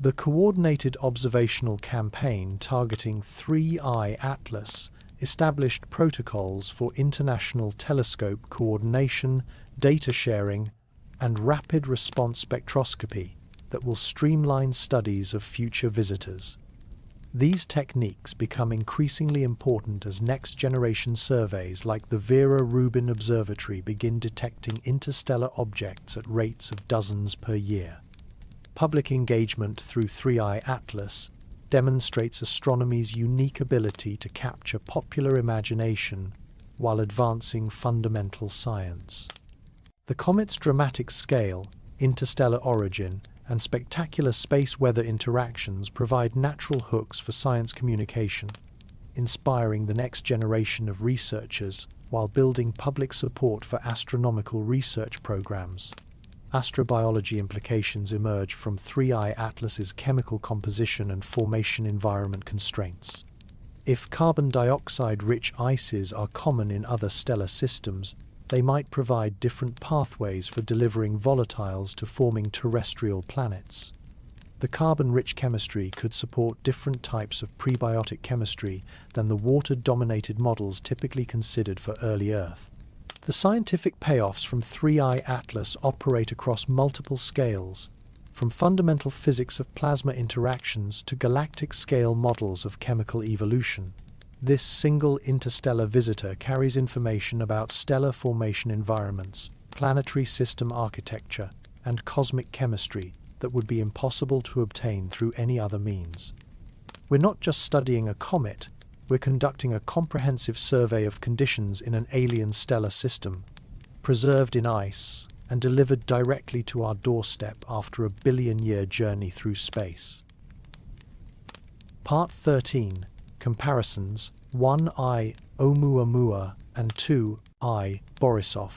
The Coordinated Observational Campaign targeting 3I Atlas established protocols for international telescope coordination, data sharing, and rapid response spectroscopy that will streamline studies of future visitors. These techniques become increasingly important as next-generation surveys like the Vera Rubin Observatory begin detecting interstellar objects at rates of dozens per year. Public engagement through 3I Atlas demonstrates astronomy's unique ability to capture popular imagination while advancing fundamental science. The comet's dramatic scale, interstellar origin, and spectacular space-weather interactions provide natural hooks for science communication, inspiring the next generation of researchers while building public support for astronomical research programs. Astrobiology implications emerge from 3I Atlas's chemical composition and formation environment constraints. If carbon dioxide-rich ices are common in other stellar systems, they might provide different pathways for delivering volatiles to forming terrestrial planets. The carbon-rich chemistry could support different types of prebiotic chemistry than the water-dominated models typically considered for early Earth. The scientific payoffs from 3I Atlas operate across multiple scales, from fundamental physics of plasma interactions to galactic-scale models of chemical evolution. This single interstellar visitor carries information about stellar formation environments, planetary system architecture, and cosmic chemistry that would be impossible to obtain through any other means. We're not just studying a comet, we're conducting a comprehensive survey of conditions in an alien stellar system, preserved in ice and delivered directly to our doorstep after a billion-year journey through space. Part 13. Comparisons 1I Oumuamua and 2I Borisov.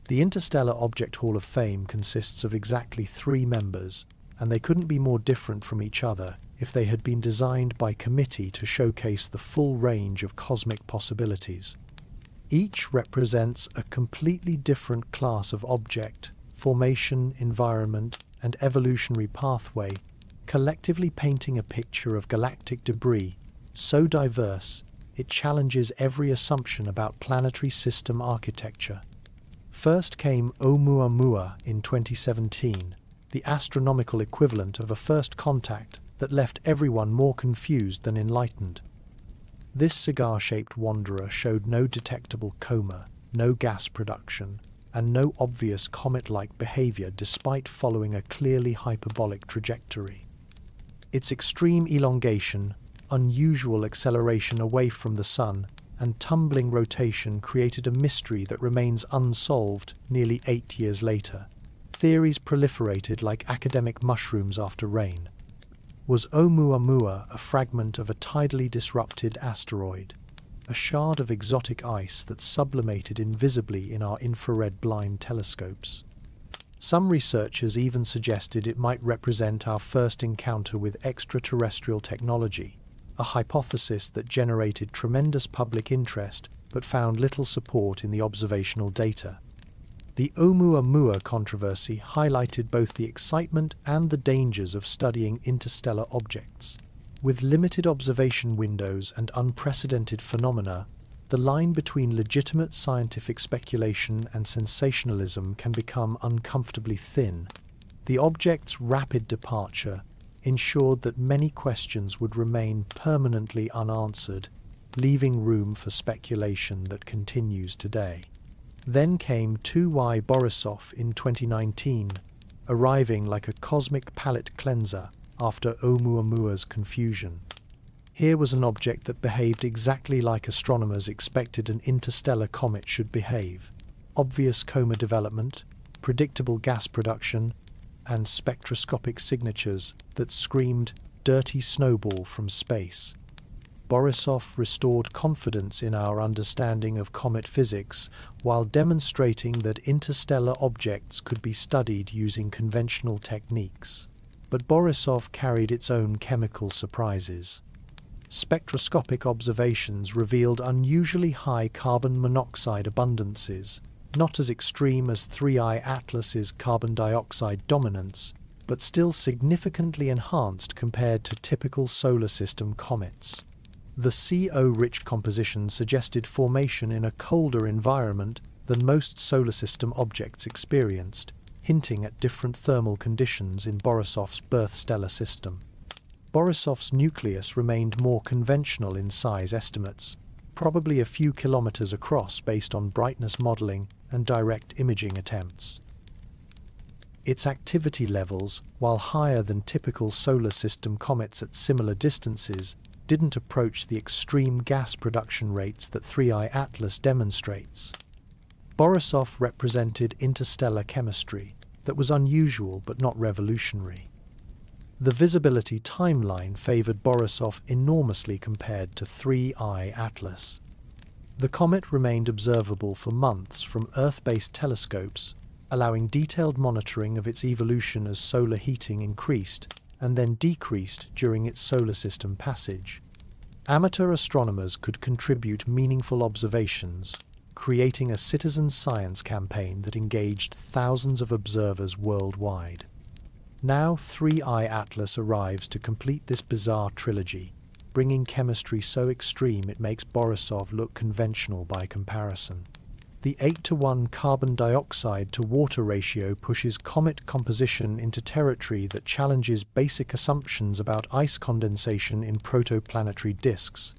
The Interstellar Object Hall of Fame consists of exactly 3 members, and they couldn't be more different from each other if they had been designed by committee to showcase the full range of cosmic possibilities. Each represents a completely different class of object, formation, environment, and evolutionary pathway, collectively painting a picture of galactic debris so diverse it challenges every assumption about planetary system architecture. First came Oumuamua in 2017, the astronomical equivalent of a first contact that left everyone more confused than enlightened. This cigar-shaped wanderer showed no detectable coma, no gas production, and no obvious comet-like behavior despite following a clearly hyperbolic trajectory. Its extreme elongation, unusual acceleration away from the Sun, and tumbling rotation created a mystery that remains unsolved nearly 8 years later. Theories proliferated like academic mushrooms after rain. Was Oumuamua a fragment of a tidally disrupted asteroid, a shard of exotic ice that sublimated invisibly in our infrared blind telescopes? Some researchers even suggested it might represent our first encounter with extraterrestrial technology, a hypothesis that generated tremendous public interest but found little support in the observational data. The Oumuamua controversy highlighted both the excitement and the dangers of studying interstellar objects. With limited observation windows and unprecedented phenomena, the line between legitimate scientific speculation and sensationalism can become uncomfortably thin. The object's rapid departure ensured that many questions would remain permanently unanswered, leaving room for speculation that continues today. Then came 2I Borisov in 2019, arriving like a cosmic palate cleanser after Oumuamua's confusion. Here was an object that behaved exactly like astronomers expected an interstellar comet should behave. Obvious coma development, predictable gas production, and spectroscopic signatures that screamed dirty snowball from space. Borisov restored confidence in our understanding of comet physics while demonstrating that interstellar objects could be studied using conventional techniques. But Borisov carried its own chemical surprises. Spectroscopic observations revealed unusually high carbon monoxide abundances, not as extreme as 3I Atlas's carbon dioxide dominance, but still significantly enhanced compared to typical solar system comets. The CO-rich composition suggested formation in a colder environment than most solar system objects experienced, hinting at different thermal conditions in Borisov's birth stellar system. Borisov's nucleus remained more conventional in size estimates, probably a few kilometers across based on brightness modeling and direct imaging attempts. Its activity levels, while higher than typical solar system comets at similar distances, didn't approach the extreme gas production rates that 3I Atlas demonstrates. Borisov represented interstellar chemistry that was unusual but not revolutionary. The visibility timeline favored Borisov enormously compared to 3I Atlas. The comet remained observable for months from Earth-based telescopes, allowing detailed monitoring of its evolution as solar heating increased and then decreased during its solar system passage. Amateur astronomers could contribute meaningful observations, creating a citizen science campaign that engaged thousands of observers worldwide. Now 3I Atlas arrives to complete this bizarre trilogy, bringing chemistry so extreme it makes Borisov look conventional by comparison. The 8:1 carbon dioxide to water ratio pushes comet composition into territory that challenges basic assumptions about ice condensation in protoplanetary disks.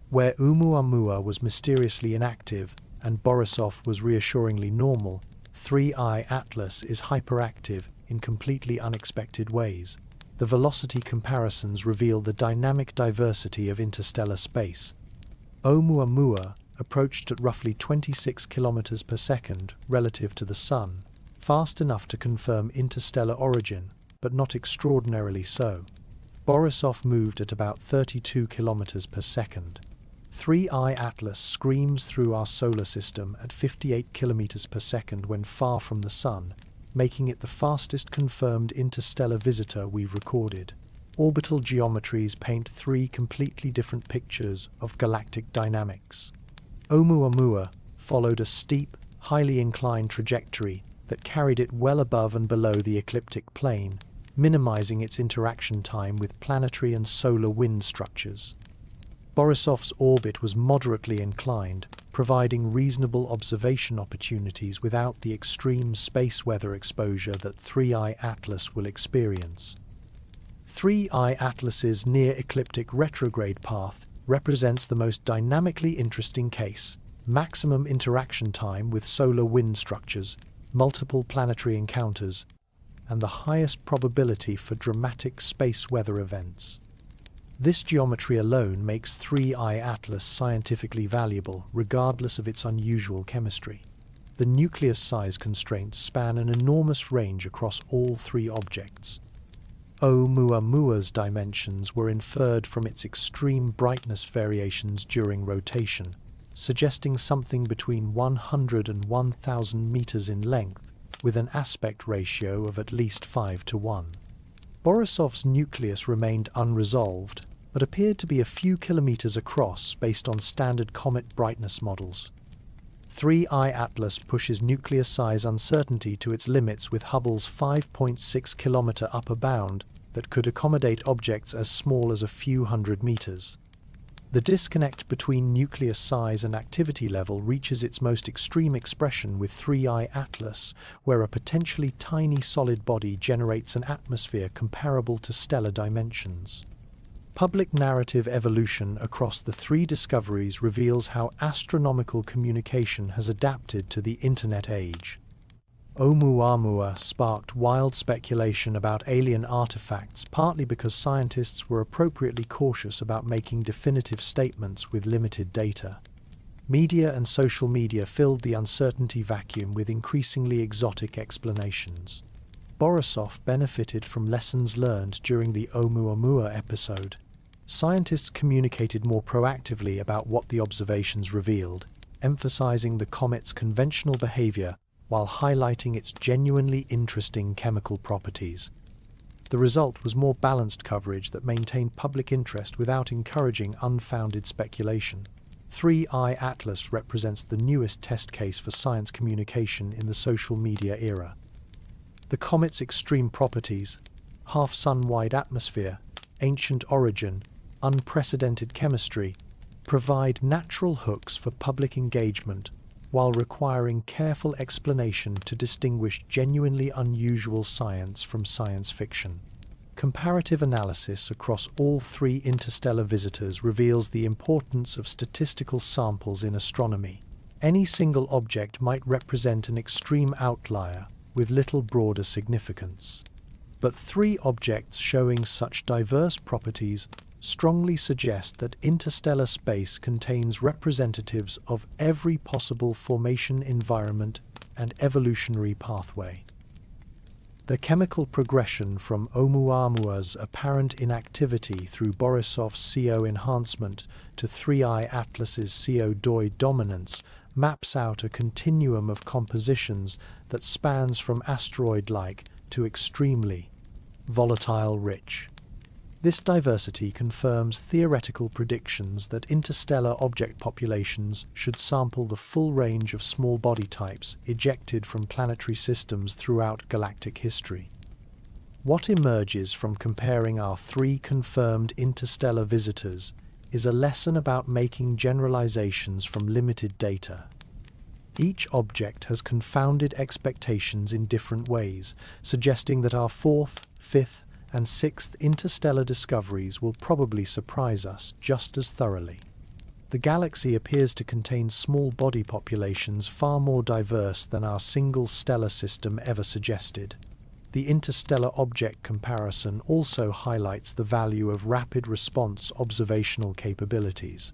Where Oumuamua was mysteriously inactive and Borisov was reassuringly normal, 3I Atlas is hyperactive in completely unexpected ways. The velocity comparisons reveal the dynamic diversity of interstellar space. Oumuamua approached at roughly 26 kilometers per second relative to the Sun, fast enough to confirm interstellar origin, but not extraordinarily so. Borisov moved at about 32 kilometers per second. 3I Atlas screams through our solar system at 58 kilometers per second when far from the Sun, making it the fastest confirmed interstellar visitor we've recorded. Orbital geometries paint three completely different pictures of galactic dynamics. Oumuamua followed a steep, highly inclined trajectory that carried it well above and below the ecliptic plane, minimizing its interaction time with planetary and solar wind structures. Borisov's orbit was moderately inclined, providing reasonable observation opportunities without the extreme space weather exposure that 3I Atlas will experience. 3I Atlas's near-ecliptic retrograde path represents the most dynamically interesting case: maximum interaction time with solar wind structures, multiple planetary encounters, and the highest probability for dramatic space weather events. This geometry alone makes 3I Atlas scientifically valuable, regardless of its unusual chemistry. The nucleus size constraints span an enormous range across all three objects. Oumuamua's dimensions were inferred from its extreme brightness variations during rotation, suggesting something between 100 and 1,000 meters in length, with an aspect ratio of at least 5:1. Borisov's nucleus remained unresolved, but appeared to be a few kilometers across based on standard comet brightness models. 3I Atlas pushes nucleus size uncertainty to its limits with Hubble's 5.6 kilometer upper bound that could accommodate objects as small as a few hundred meters. The disconnect between nucleus size and activity level reaches its most extreme expression with 3I Atlas, where a potentially tiny solid body generates an atmosphere comparable to stellar dimensions. Public narrative evolution across the three discoveries reveals how astronomical communication has adapted to the Internet age. Oumuamua sparked wild speculation about alien artifacts, partly because scientists were appropriately cautious about making definitive statements with limited data. Media and social media filled the uncertainty vacuum with increasingly exotic explanations. Borisov benefited from lessons learned during the Oumuamua episode. Scientists communicated more proactively about what the observations revealed, emphasizing the comet's conventional behavior while highlighting its genuinely interesting chemical properties. The result was more balanced coverage that maintained public interest without encouraging unfounded speculation. 3I Atlas represents the newest test case for science communication in the social media era. The comet's extreme properties, half-sun-wide atmosphere, ancient origin, unprecedented chemistry, provide natural hooks for public engagement while requiring careful explanation to distinguish genuinely unusual science from science fiction. Comparative analysis across all three interstellar visitors reveals the importance of statistical samples in astronomy. Any single object might represent an extreme outlier with little broader significance. But three objects showing such diverse properties strongly suggest that interstellar space contains representatives of every possible formation environment and evolutionary pathway. The chemical progression from Oumuamua's apparent inactivity through Borisov's CO enhancement to 3I Atlas's CO doi dominance maps out a continuum of compositions that spans from asteroid-like to extremely volatile rich. This diversity confirms theoretical predictions that interstellar object populations should sample the full range of small body types ejected from planetary systems throughout galactic history. What emerges from comparing our three confirmed interstellar visitors is a lesson about making generalizations from limited data. Each object has confounded expectations in different ways, suggesting that our fourth, fifth, and sixth interstellar discoveries will probably surprise us just as thoroughly. The galaxy appears to contain small body populations far more diverse than our single stellar system ever suggested. The interstellar object comparison also highlights the value of rapid response observational capabilities.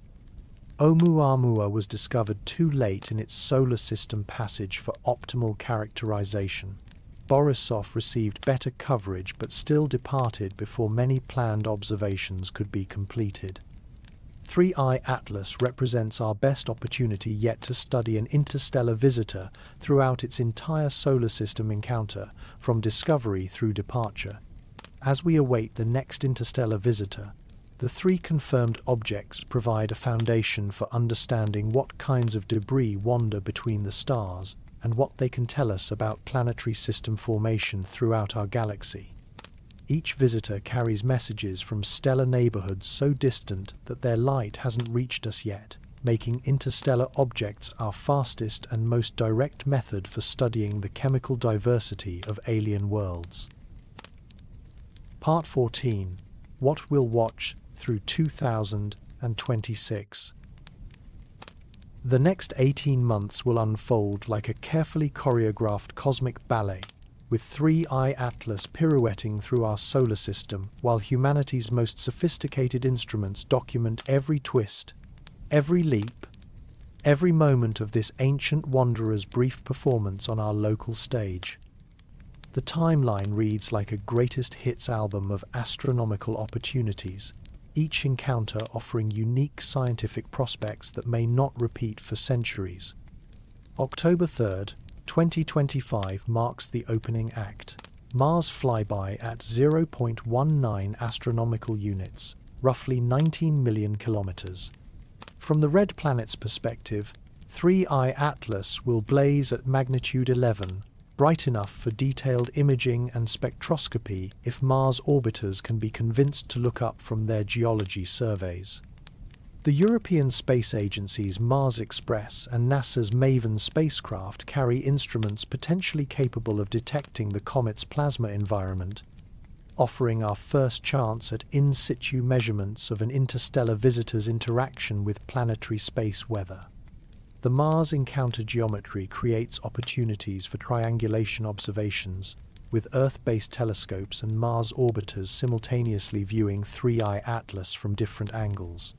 Oumuamua was discovered too late in its solar system passage for optimal characterization. Borisov received better coverage but still departed before many planned observations could be completed. 3I Atlas represents our best opportunity yet to study an interstellar visitor throughout its entire solar system encounter, from discovery through departure. As we await the next interstellar visitor, the three confirmed objects provide a foundation for understanding what kinds of debris wander between the stars and what they can tell us about planetary system formation throughout our galaxy. Each visitor carries messages from stellar neighborhoods so distant that their light hasn't reached us yet, making interstellar objects our fastest and most direct method for studying the chemical diversity of alien worlds. Part 14. What we'll watch through 2026. The next 18 months will unfold like a carefully choreographed cosmic ballet, with 3I Atlas pirouetting through our solar system while humanity's most sophisticated instruments document every twist, every leap, every moment of this ancient wanderer's brief performance on our local stage. The timeline reads like a greatest hits album of astronomical opportunities, each encounter offering unique scientific prospects that may not repeat for centuries. October 3rd, 2025 marks the opening act. Mars flyby at 0.19 astronomical units, roughly 19 million kilometers. From the red planet's perspective, 3I Atlas will blaze at magnitude 11, bright enough for detailed imaging and spectroscopy if Mars orbiters can be convinced to look up from their geology surveys. The European Space Agency's Mars Express and NASA's MAVEN spacecraft carry instruments potentially capable of detecting the comet's plasma environment, offering our first chance at in situ measurements of an interstellar visitor's interaction with planetary space weather. The Mars encounter geometry creates opportunities for triangulation observations, with Earth-based telescopes and Mars orbiters simultaneously viewing 3I Atlas from different angles.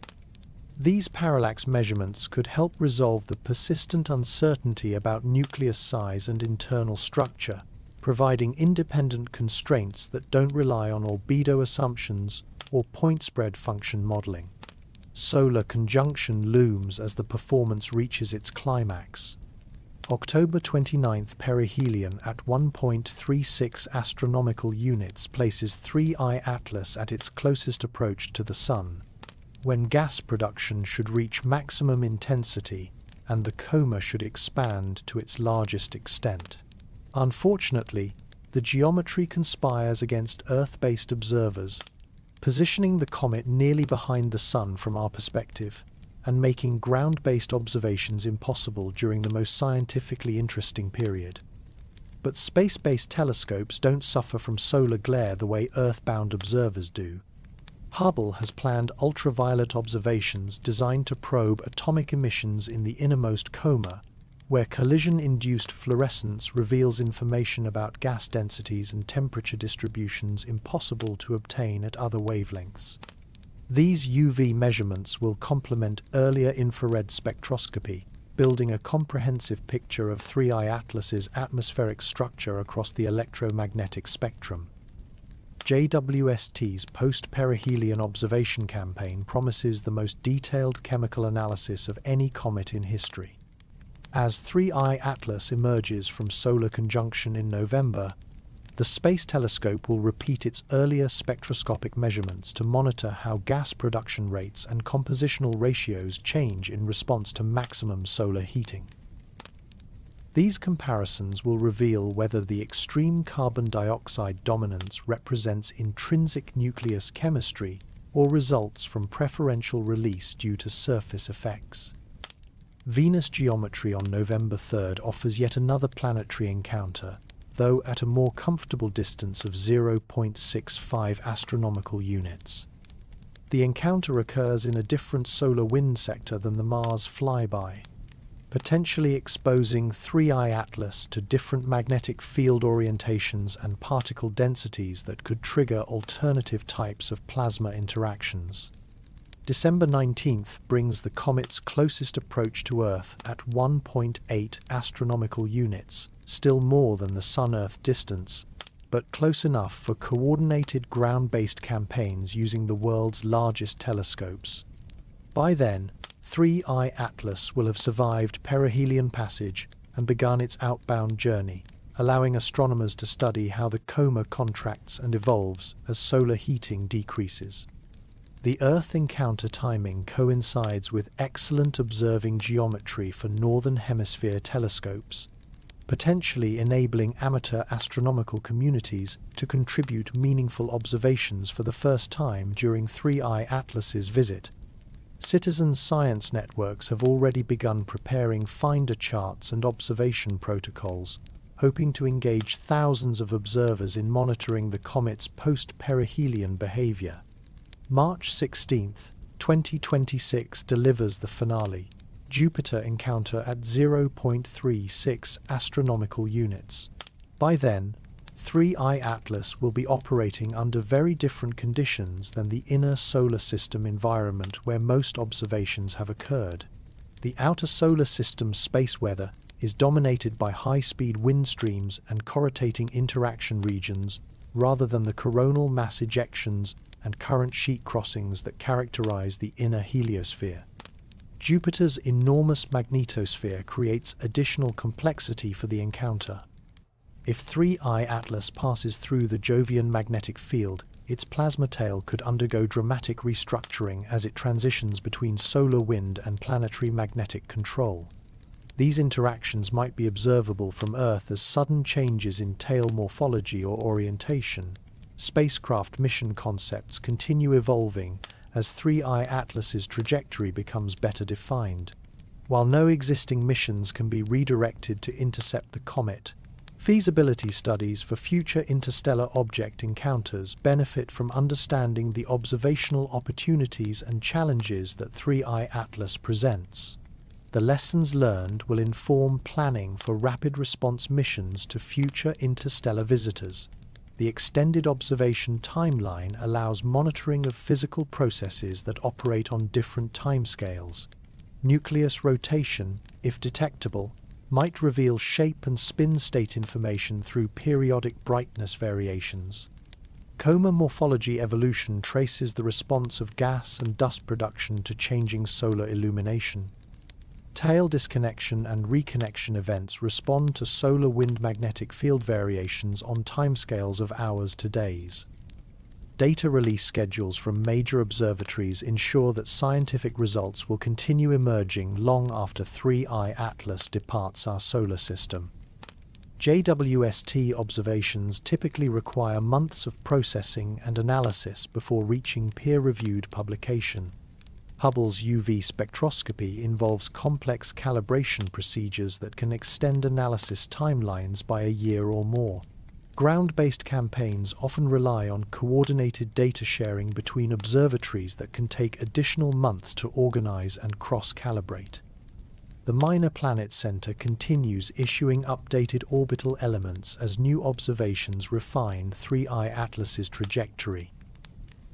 These parallax measurements could help resolve the persistent uncertainty about nucleus size and internal structure, providing independent constraints that don't rely on albedo assumptions or point spread function modeling. Solar conjunction looms as the performance reaches its climax. October 29th perihelion at 1.36 astronomical units places 3I Atlas at its closest approach to the Sun, when gas production should reach maximum intensity and the coma should expand to its largest extent. Unfortunately, the geometry conspires against Earth-based observers, positioning the comet nearly behind the Sun from our perspective, and making ground-based observations impossible during the most scientifically interesting period. But space-based telescopes don't suffer from solar glare the way Earth-bound observers do. Hubble has planned ultraviolet observations designed to probe atomic emissions in the innermost coma, where collision-induced fluorescence reveals information about gas densities and temperature distributions impossible to obtain at other wavelengths. These UV measurements will complement earlier infrared spectroscopy, building a comprehensive picture of 3I Atlas's atmospheric structure across the electromagnetic spectrum. JWST's post-perihelion observation campaign promises the most detailed chemical analysis of any comet in history. As 3I Atlas emerges from solar conjunction in November, the Space Telescope will repeat its earlier spectroscopic measurements to monitor how gas production rates and compositional ratios change in response to maximum solar heating. These comparisons will reveal whether the extreme carbon dioxide dominance represents intrinsic nucleus chemistry or results from preferential release due to surface effects. Venus geometry on November 3rd offers yet another planetary encounter, though at a more comfortable distance of 0.65 astronomical units. The encounter occurs in a different solar wind sector than the Mars flyby, potentially exposing 3I Atlas to different magnetic field orientations and particle densities that could trigger alternative types of plasma interactions. December 19th brings the comet's closest approach to Earth at 1.8 astronomical units, still more than the Sun-Earth distance, but close enough for coordinated ground-based campaigns using the world's largest telescopes. By then, 3I Atlas will have survived perihelion passage and begun its outbound journey, allowing astronomers to study how the coma contracts and evolves as solar heating decreases. The Earth encounter timing coincides with excellent observing geometry for Northern Hemisphere telescopes, potentially enabling amateur astronomical communities to contribute meaningful observations for the first time during 3I Atlas's visit. Citizen science networks have already begun preparing finder charts and observation protocols, hoping to engage thousands of observers in monitoring the comet's post-perihelion behavior. March 16, 2026 delivers the finale, Jupiter encounter at 0.36 astronomical units. By then, 3I Atlas will be operating under very different conditions than the inner solar system environment where most observations have occurred. The outer solar system space weather is dominated by high-speed wind streams and corrotating interaction regions rather than the coronal mass ejections and current sheet crossings that characterize the inner heliosphere. Jupiter's enormous magnetosphere creates additional complexity for the encounter. If 3I Atlas passes through the Jovian magnetic field, its plasma tail could undergo dramatic restructuring as it transitions between solar wind and planetary magnetic control. These interactions might be observable from Earth as sudden changes in tail morphology or orientation. Spacecraft mission concepts continue evolving as 3I Atlas's trajectory becomes better defined. While no existing missions can be redirected to intercept the comet, feasibility studies for future interstellar object encounters benefit from understanding the observational opportunities and challenges that 3I Atlas presents. The lessons learned will inform planning for rapid response missions to future interstellar visitors. The extended observation timeline allows monitoring of physical processes that operate on different timescales. Nucleus rotation, if detectable, might reveal shape and spin state information through periodic brightness variations. Coma morphology evolution traces the response of gas and dust production to changing solar illumination. Tail disconnection and reconnection events respond to solar wind magnetic field variations on timescales of hours to days. Data release schedules from major observatories ensure that scientific results will continue emerging long after 3I Atlas departs our solar system. JWST observations typically require months of processing and analysis before reaching peer-reviewed publication. Hubble's UV spectroscopy involves complex calibration procedures that can extend analysis timelines by a year or more. Ground-based campaigns often rely on coordinated data sharing between observatories that can take additional months to organize and cross-calibrate. The Minor Planet Center continues issuing updated orbital elements as new observations refine 3I Atlas's trajectory.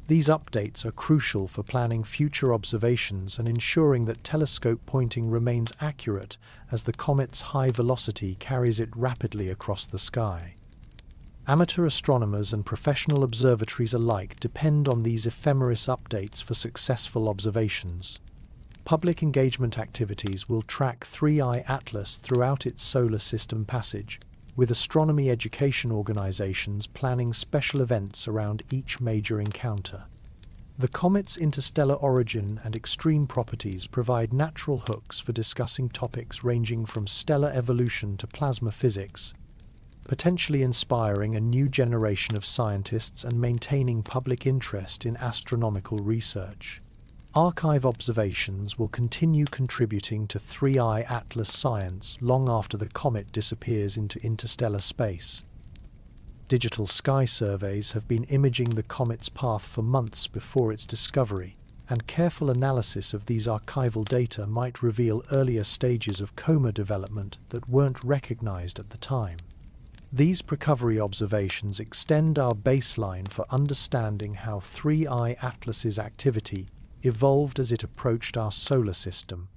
These updates are crucial for planning future observations and ensuring that telescope pointing remains accurate as the comet's high velocity carries it rapidly across the sky. Amateur astronomers and professional observatories alike depend on these ephemeris updates for successful observations. Public engagement activities will track 3I Atlas throughout its solar system passage, with astronomy education organizations planning special events around each major encounter. The comet's interstellar origin and extreme properties provide natural hooks for discussing topics ranging from stellar evolution to plasma physics, potentially inspiring a new generation of scientists and maintaining public interest in astronomical research. Archive observations will continue contributing to 3I Atlas science long after the comet disappears into interstellar space. Digital sky surveys have been imaging the comet's path for months before its discovery, and careful analysis of these archival data might reveal earlier stages of coma development that weren't recognized at the time. These precovery observations extend our baseline for understanding how 3I Atlas's activity evolved as it approached our solar system.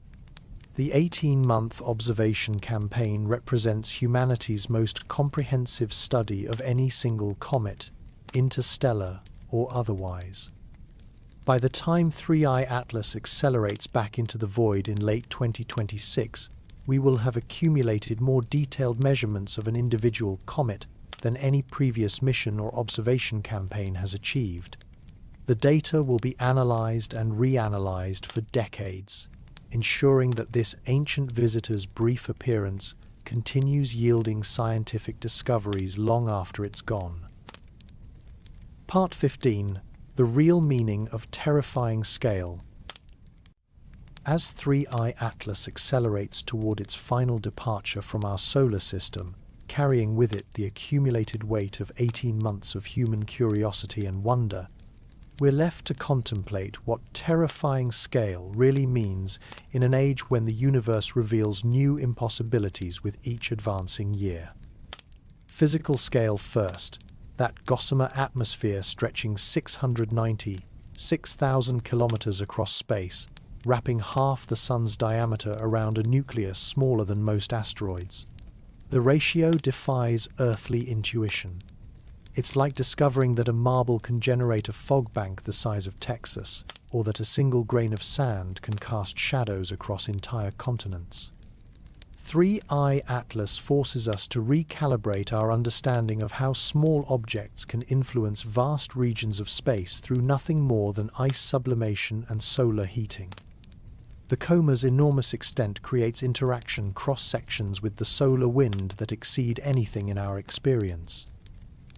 The 18-month observation campaign represents humanity's most comprehensive study of any single comet, interstellar or otherwise. By the time 3I Atlas accelerates back into the void in late 2026, we will have accumulated more detailed measurements of an individual comet than any previous mission or observation campaign has achieved. The data will be analyzed and reanalyzed for decades, ensuring that this ancient visitor's brief appearance continues yielding scientific discoveries long after it's gone. Part 15. The real meaning of terrifying scale. As 3I Atlas accelerates toward its final departure from our solar system, carrying with it the accumulated weight of 18 months of human curiosity and wonder, we're left to contemplate what terrifying scale really means in an age when the universe reveals new impossibilities with each advancing year. Physical scale first, that gossamer atmosphere stretching 696,000 kilometers across space, wrapping half the sun's diameter around a nucleus smaller than most asteroids. The ratio defies earthly intuition. It's like discovering that a marble can generate a fog bank the size of Texas, or that a single grain of sand can cast shadows across entire continents. 3I Atlas forces us to recalibrate our understanding of how small objects can influence vast regions of space through nothing more than ice sublimation and solar heating. The coma's enormous extent creates interaction cross-sections with the solar wind that exceed anything in our experience.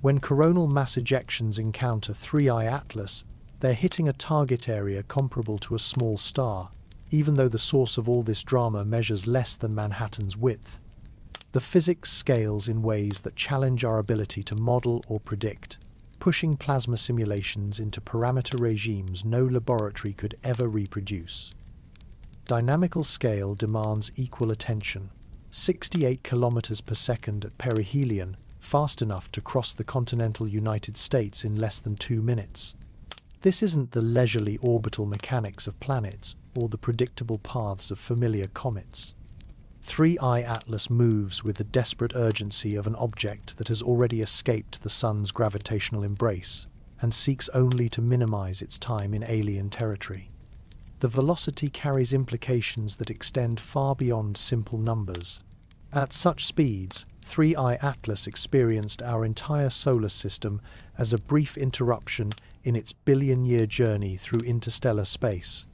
When coronal mass ejections encounter 3I Atlas, they're hitting a target area comparable to a small star, even though the source of all this drama measures less than Manhattan's width. The physics scales in ways that challenge our ability to model or predict, pushing plasma simulations into parameter regimes no laboratory could ever reproduce. Dynamical scale demands equal attention. 68 kilometers per second at perihelion, fast enough to cross the continental United States in less than 2 minutes. This isn't the leisurely orbital mechanics of planets or the predictable paths of familiar comets. 3I Atlas moves with the desperate urgency of an object that has already escaped the sun's gravitational embrace and seeks only to minimize its time in alien territory. The velocity carries implications that extend far beyond simple numbers. At such speeds, 3I Atlas experienced our entire solar system as a brief interruption in its billion-year journey through interstellar space.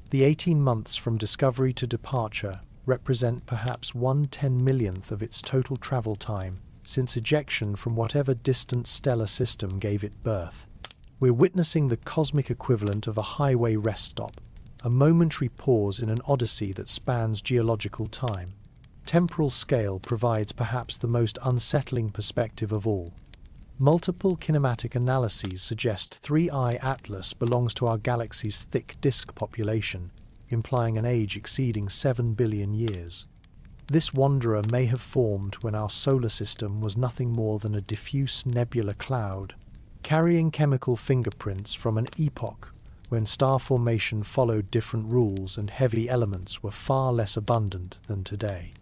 The 18 months from discovery to departure represent perhaps 1/10,000,000th of its total travel time since ejection from whatever distant stellar system gave it birth. We're witnessing the cosmic equivalent of a highway rest stop, a momentary pause in an odyssey that spans geological time. Temporal scale provides perhaps the most unsettling perspective of all. Multiple kinematic analyses suggest 3I Atlas belongs to our galaxy's thick disk population, implying an age exceeding 7 billion years. This wanderer may have formed when our solar system was nothing more than a diffuse nebular cloud, carrying chemical fingerprints from an epoch when star formation followed different rules and heavy elements were far less abundant than today.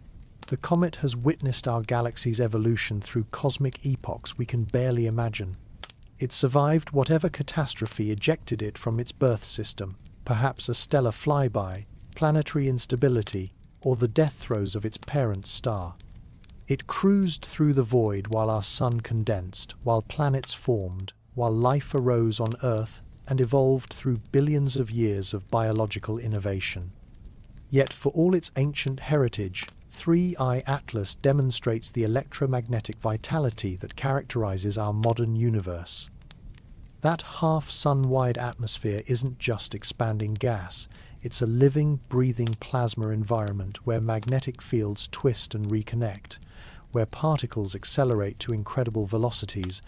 The comet has witnessed our galaxy's evolution through cosmic epochs we can barely imagine. It survived whatever catastrophe ejected it from its birth system, perhaps a stellar flyby, planetary instability, or the death throes of its parent star. It cruised through the void while our sun condensed, while planets formed, while life arose on Earth and evolved through billions of years of biological innovation. Yet for all its ancient heritage, 3I Atlas demonstrates the electromagnetic vitality that characterizes our modern universe. That half-sun-wide atmosphere isn't just expanding gas, it's a living, breathing plasma environment where magnetic fields twist and reconnect, where particles accelerate to incredible velocities,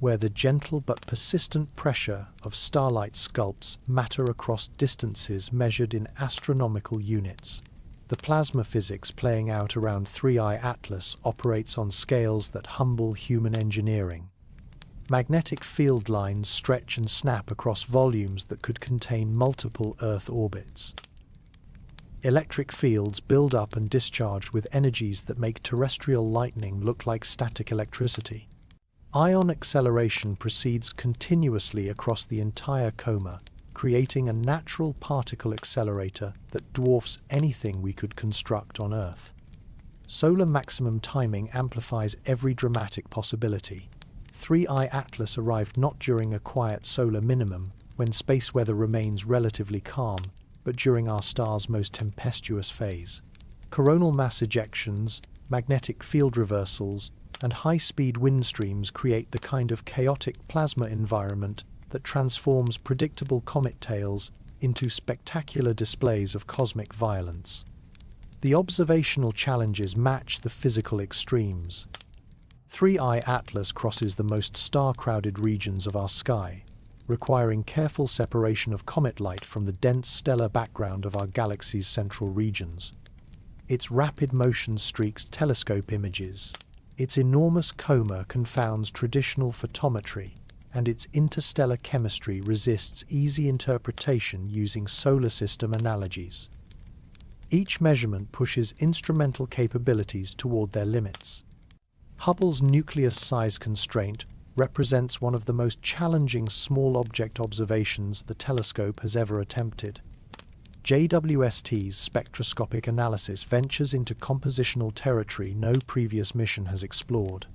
where the gentle but persistent pressure of starlight sculpts matter across distances measured in astronomical units. The plasma physics playing out around 3I Atlas operates on scales that humble human engineering. Magnetic field lines stretch and snap across volumes that could contain multiple Earth orbits. Electric fields build up and discharge with energies that make terrestrial lightning look like static electricity. Ion acceleration proceeds continuously across the entire coma, creating a natural particle accelerator that dwarfs anything we could construct on Earth. Solar maximum timing amplifies every dramatic possibility. 3I Atlas arrived not during a quiet solar minimum, when space weather remains relatively calm, but during our star's most tempestuous phase. Coronal mass ejections, magnetic field reversals, and high-speed wind streams create the kind of chaotic plasma environment that transforms predictable comet tails into spectacular displays of cosmic violence. The observational challenges match the physical extremes. 3I Atlas crosses the most star-crowded regions of our sky, requiring careful separation of comet light from the dense stellar background of our galaxy's central regions. Its rapid motion streaks telescope images. Its enormous coma confounds traditional photometry, and its interstellar chemistry resists easy interpretation using solar system analogies. Each measurement pushes instrumental capabilities toward their limits. Hubble's nucleus size constraint represents one of the most challenging small object observations the telescope has ever attempted. JWST's spectroscopic analysis ventures into compositional territory no previous mission has explored.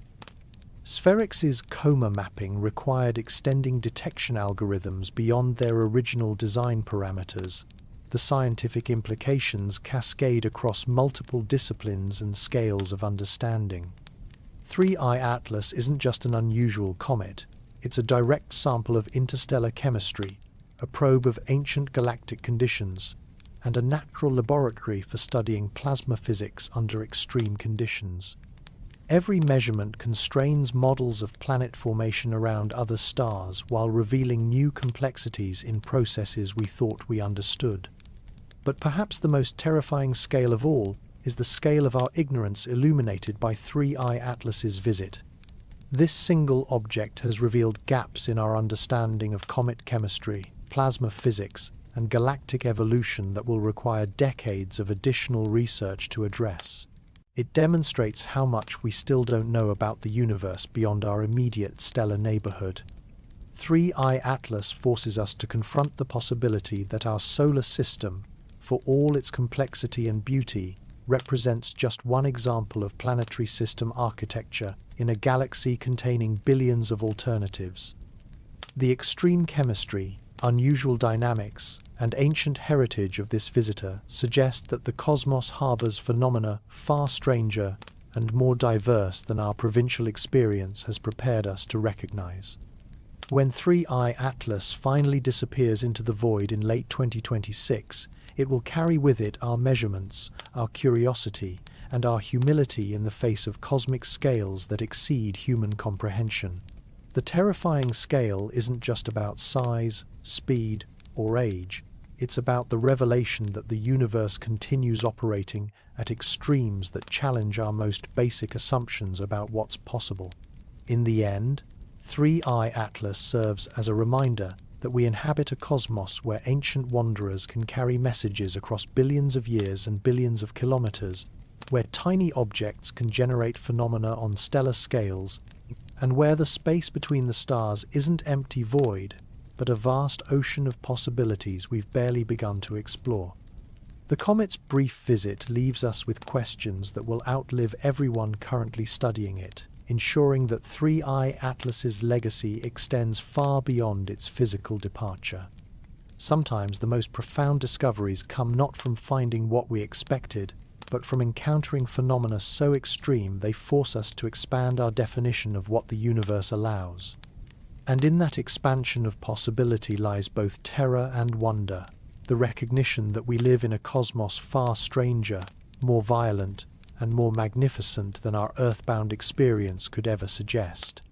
SPHERICS's coma mapping required extending detection algorithms beyond their original design parameters. The scientific implications cascade across multiple disciplines and scales of understanding. 3I Atlas isn't just an unusual comet, it's a direct sample of interstellar chemistry, a probe of ancient galactic conditions, and a natural laboratory for studying plasma physics under extreme conditions. Every measurement constrains models of planet formation around other stars while revealing new complexities in processes we thought we understood. But perhaps the most terrifying scale of all is the scale of our ignorance illuminated by 3I Atlas's visit. This single object has revealed gaps in our understanding of comet chemistry, plasma physics, and galactic evolution that will require decades of additional research to address. It demonstrates how much we still don't know about the universe beyond our immediate stellar neighborhood. 3I Atlas forces us to confront the possibility that our solar system, for all its complexity and beauty, represents just one example of planetary system architecture in a galaxy containing billions of alternatives. The extreme chemistry, unusual dynamics, and ancient heritage of this visitor suggest that the cosmos harbors phenomena far stranger and more diverse than our provincial experience has prepared us to recognize. When 3I Atlas finally disappears into the void in late 2026, it will carry with it our measurements, our curiosity, and our humility in the face of cosmic scales that exceed human comprehension. The terrifying scale isn't just about size, speed, or age. It's about the revelation that the universe continues operating at extremes that challenge our most basic assumptions about what's possible. In the end, 3I Atlas serves as a reminder that we inhabit a cosmos where ancient wanderers can carry messages across billions of years and billions of kilometers, where tiny objects can generate phenomena on stellar scales, and where the space between the stars isn't empty void, but a vast ocean of possibilities we've barely begun to explore. The comet's brief visit leaves us with questions that will outlive everyone currently studying it, ensuring that 3I Atlas's legacy extends far beyond its physical departure. Sometimes the most profound discoveries come not from finding what we expected, but from encountering phenomena so extreme they force us to expand our definition of what the universe allows. And in that expansion of possibility lies both terror and wonder, the recognition that we live in a cosmos far stranger, more violent, and more magnificent than our earthbound experience could ever suggest.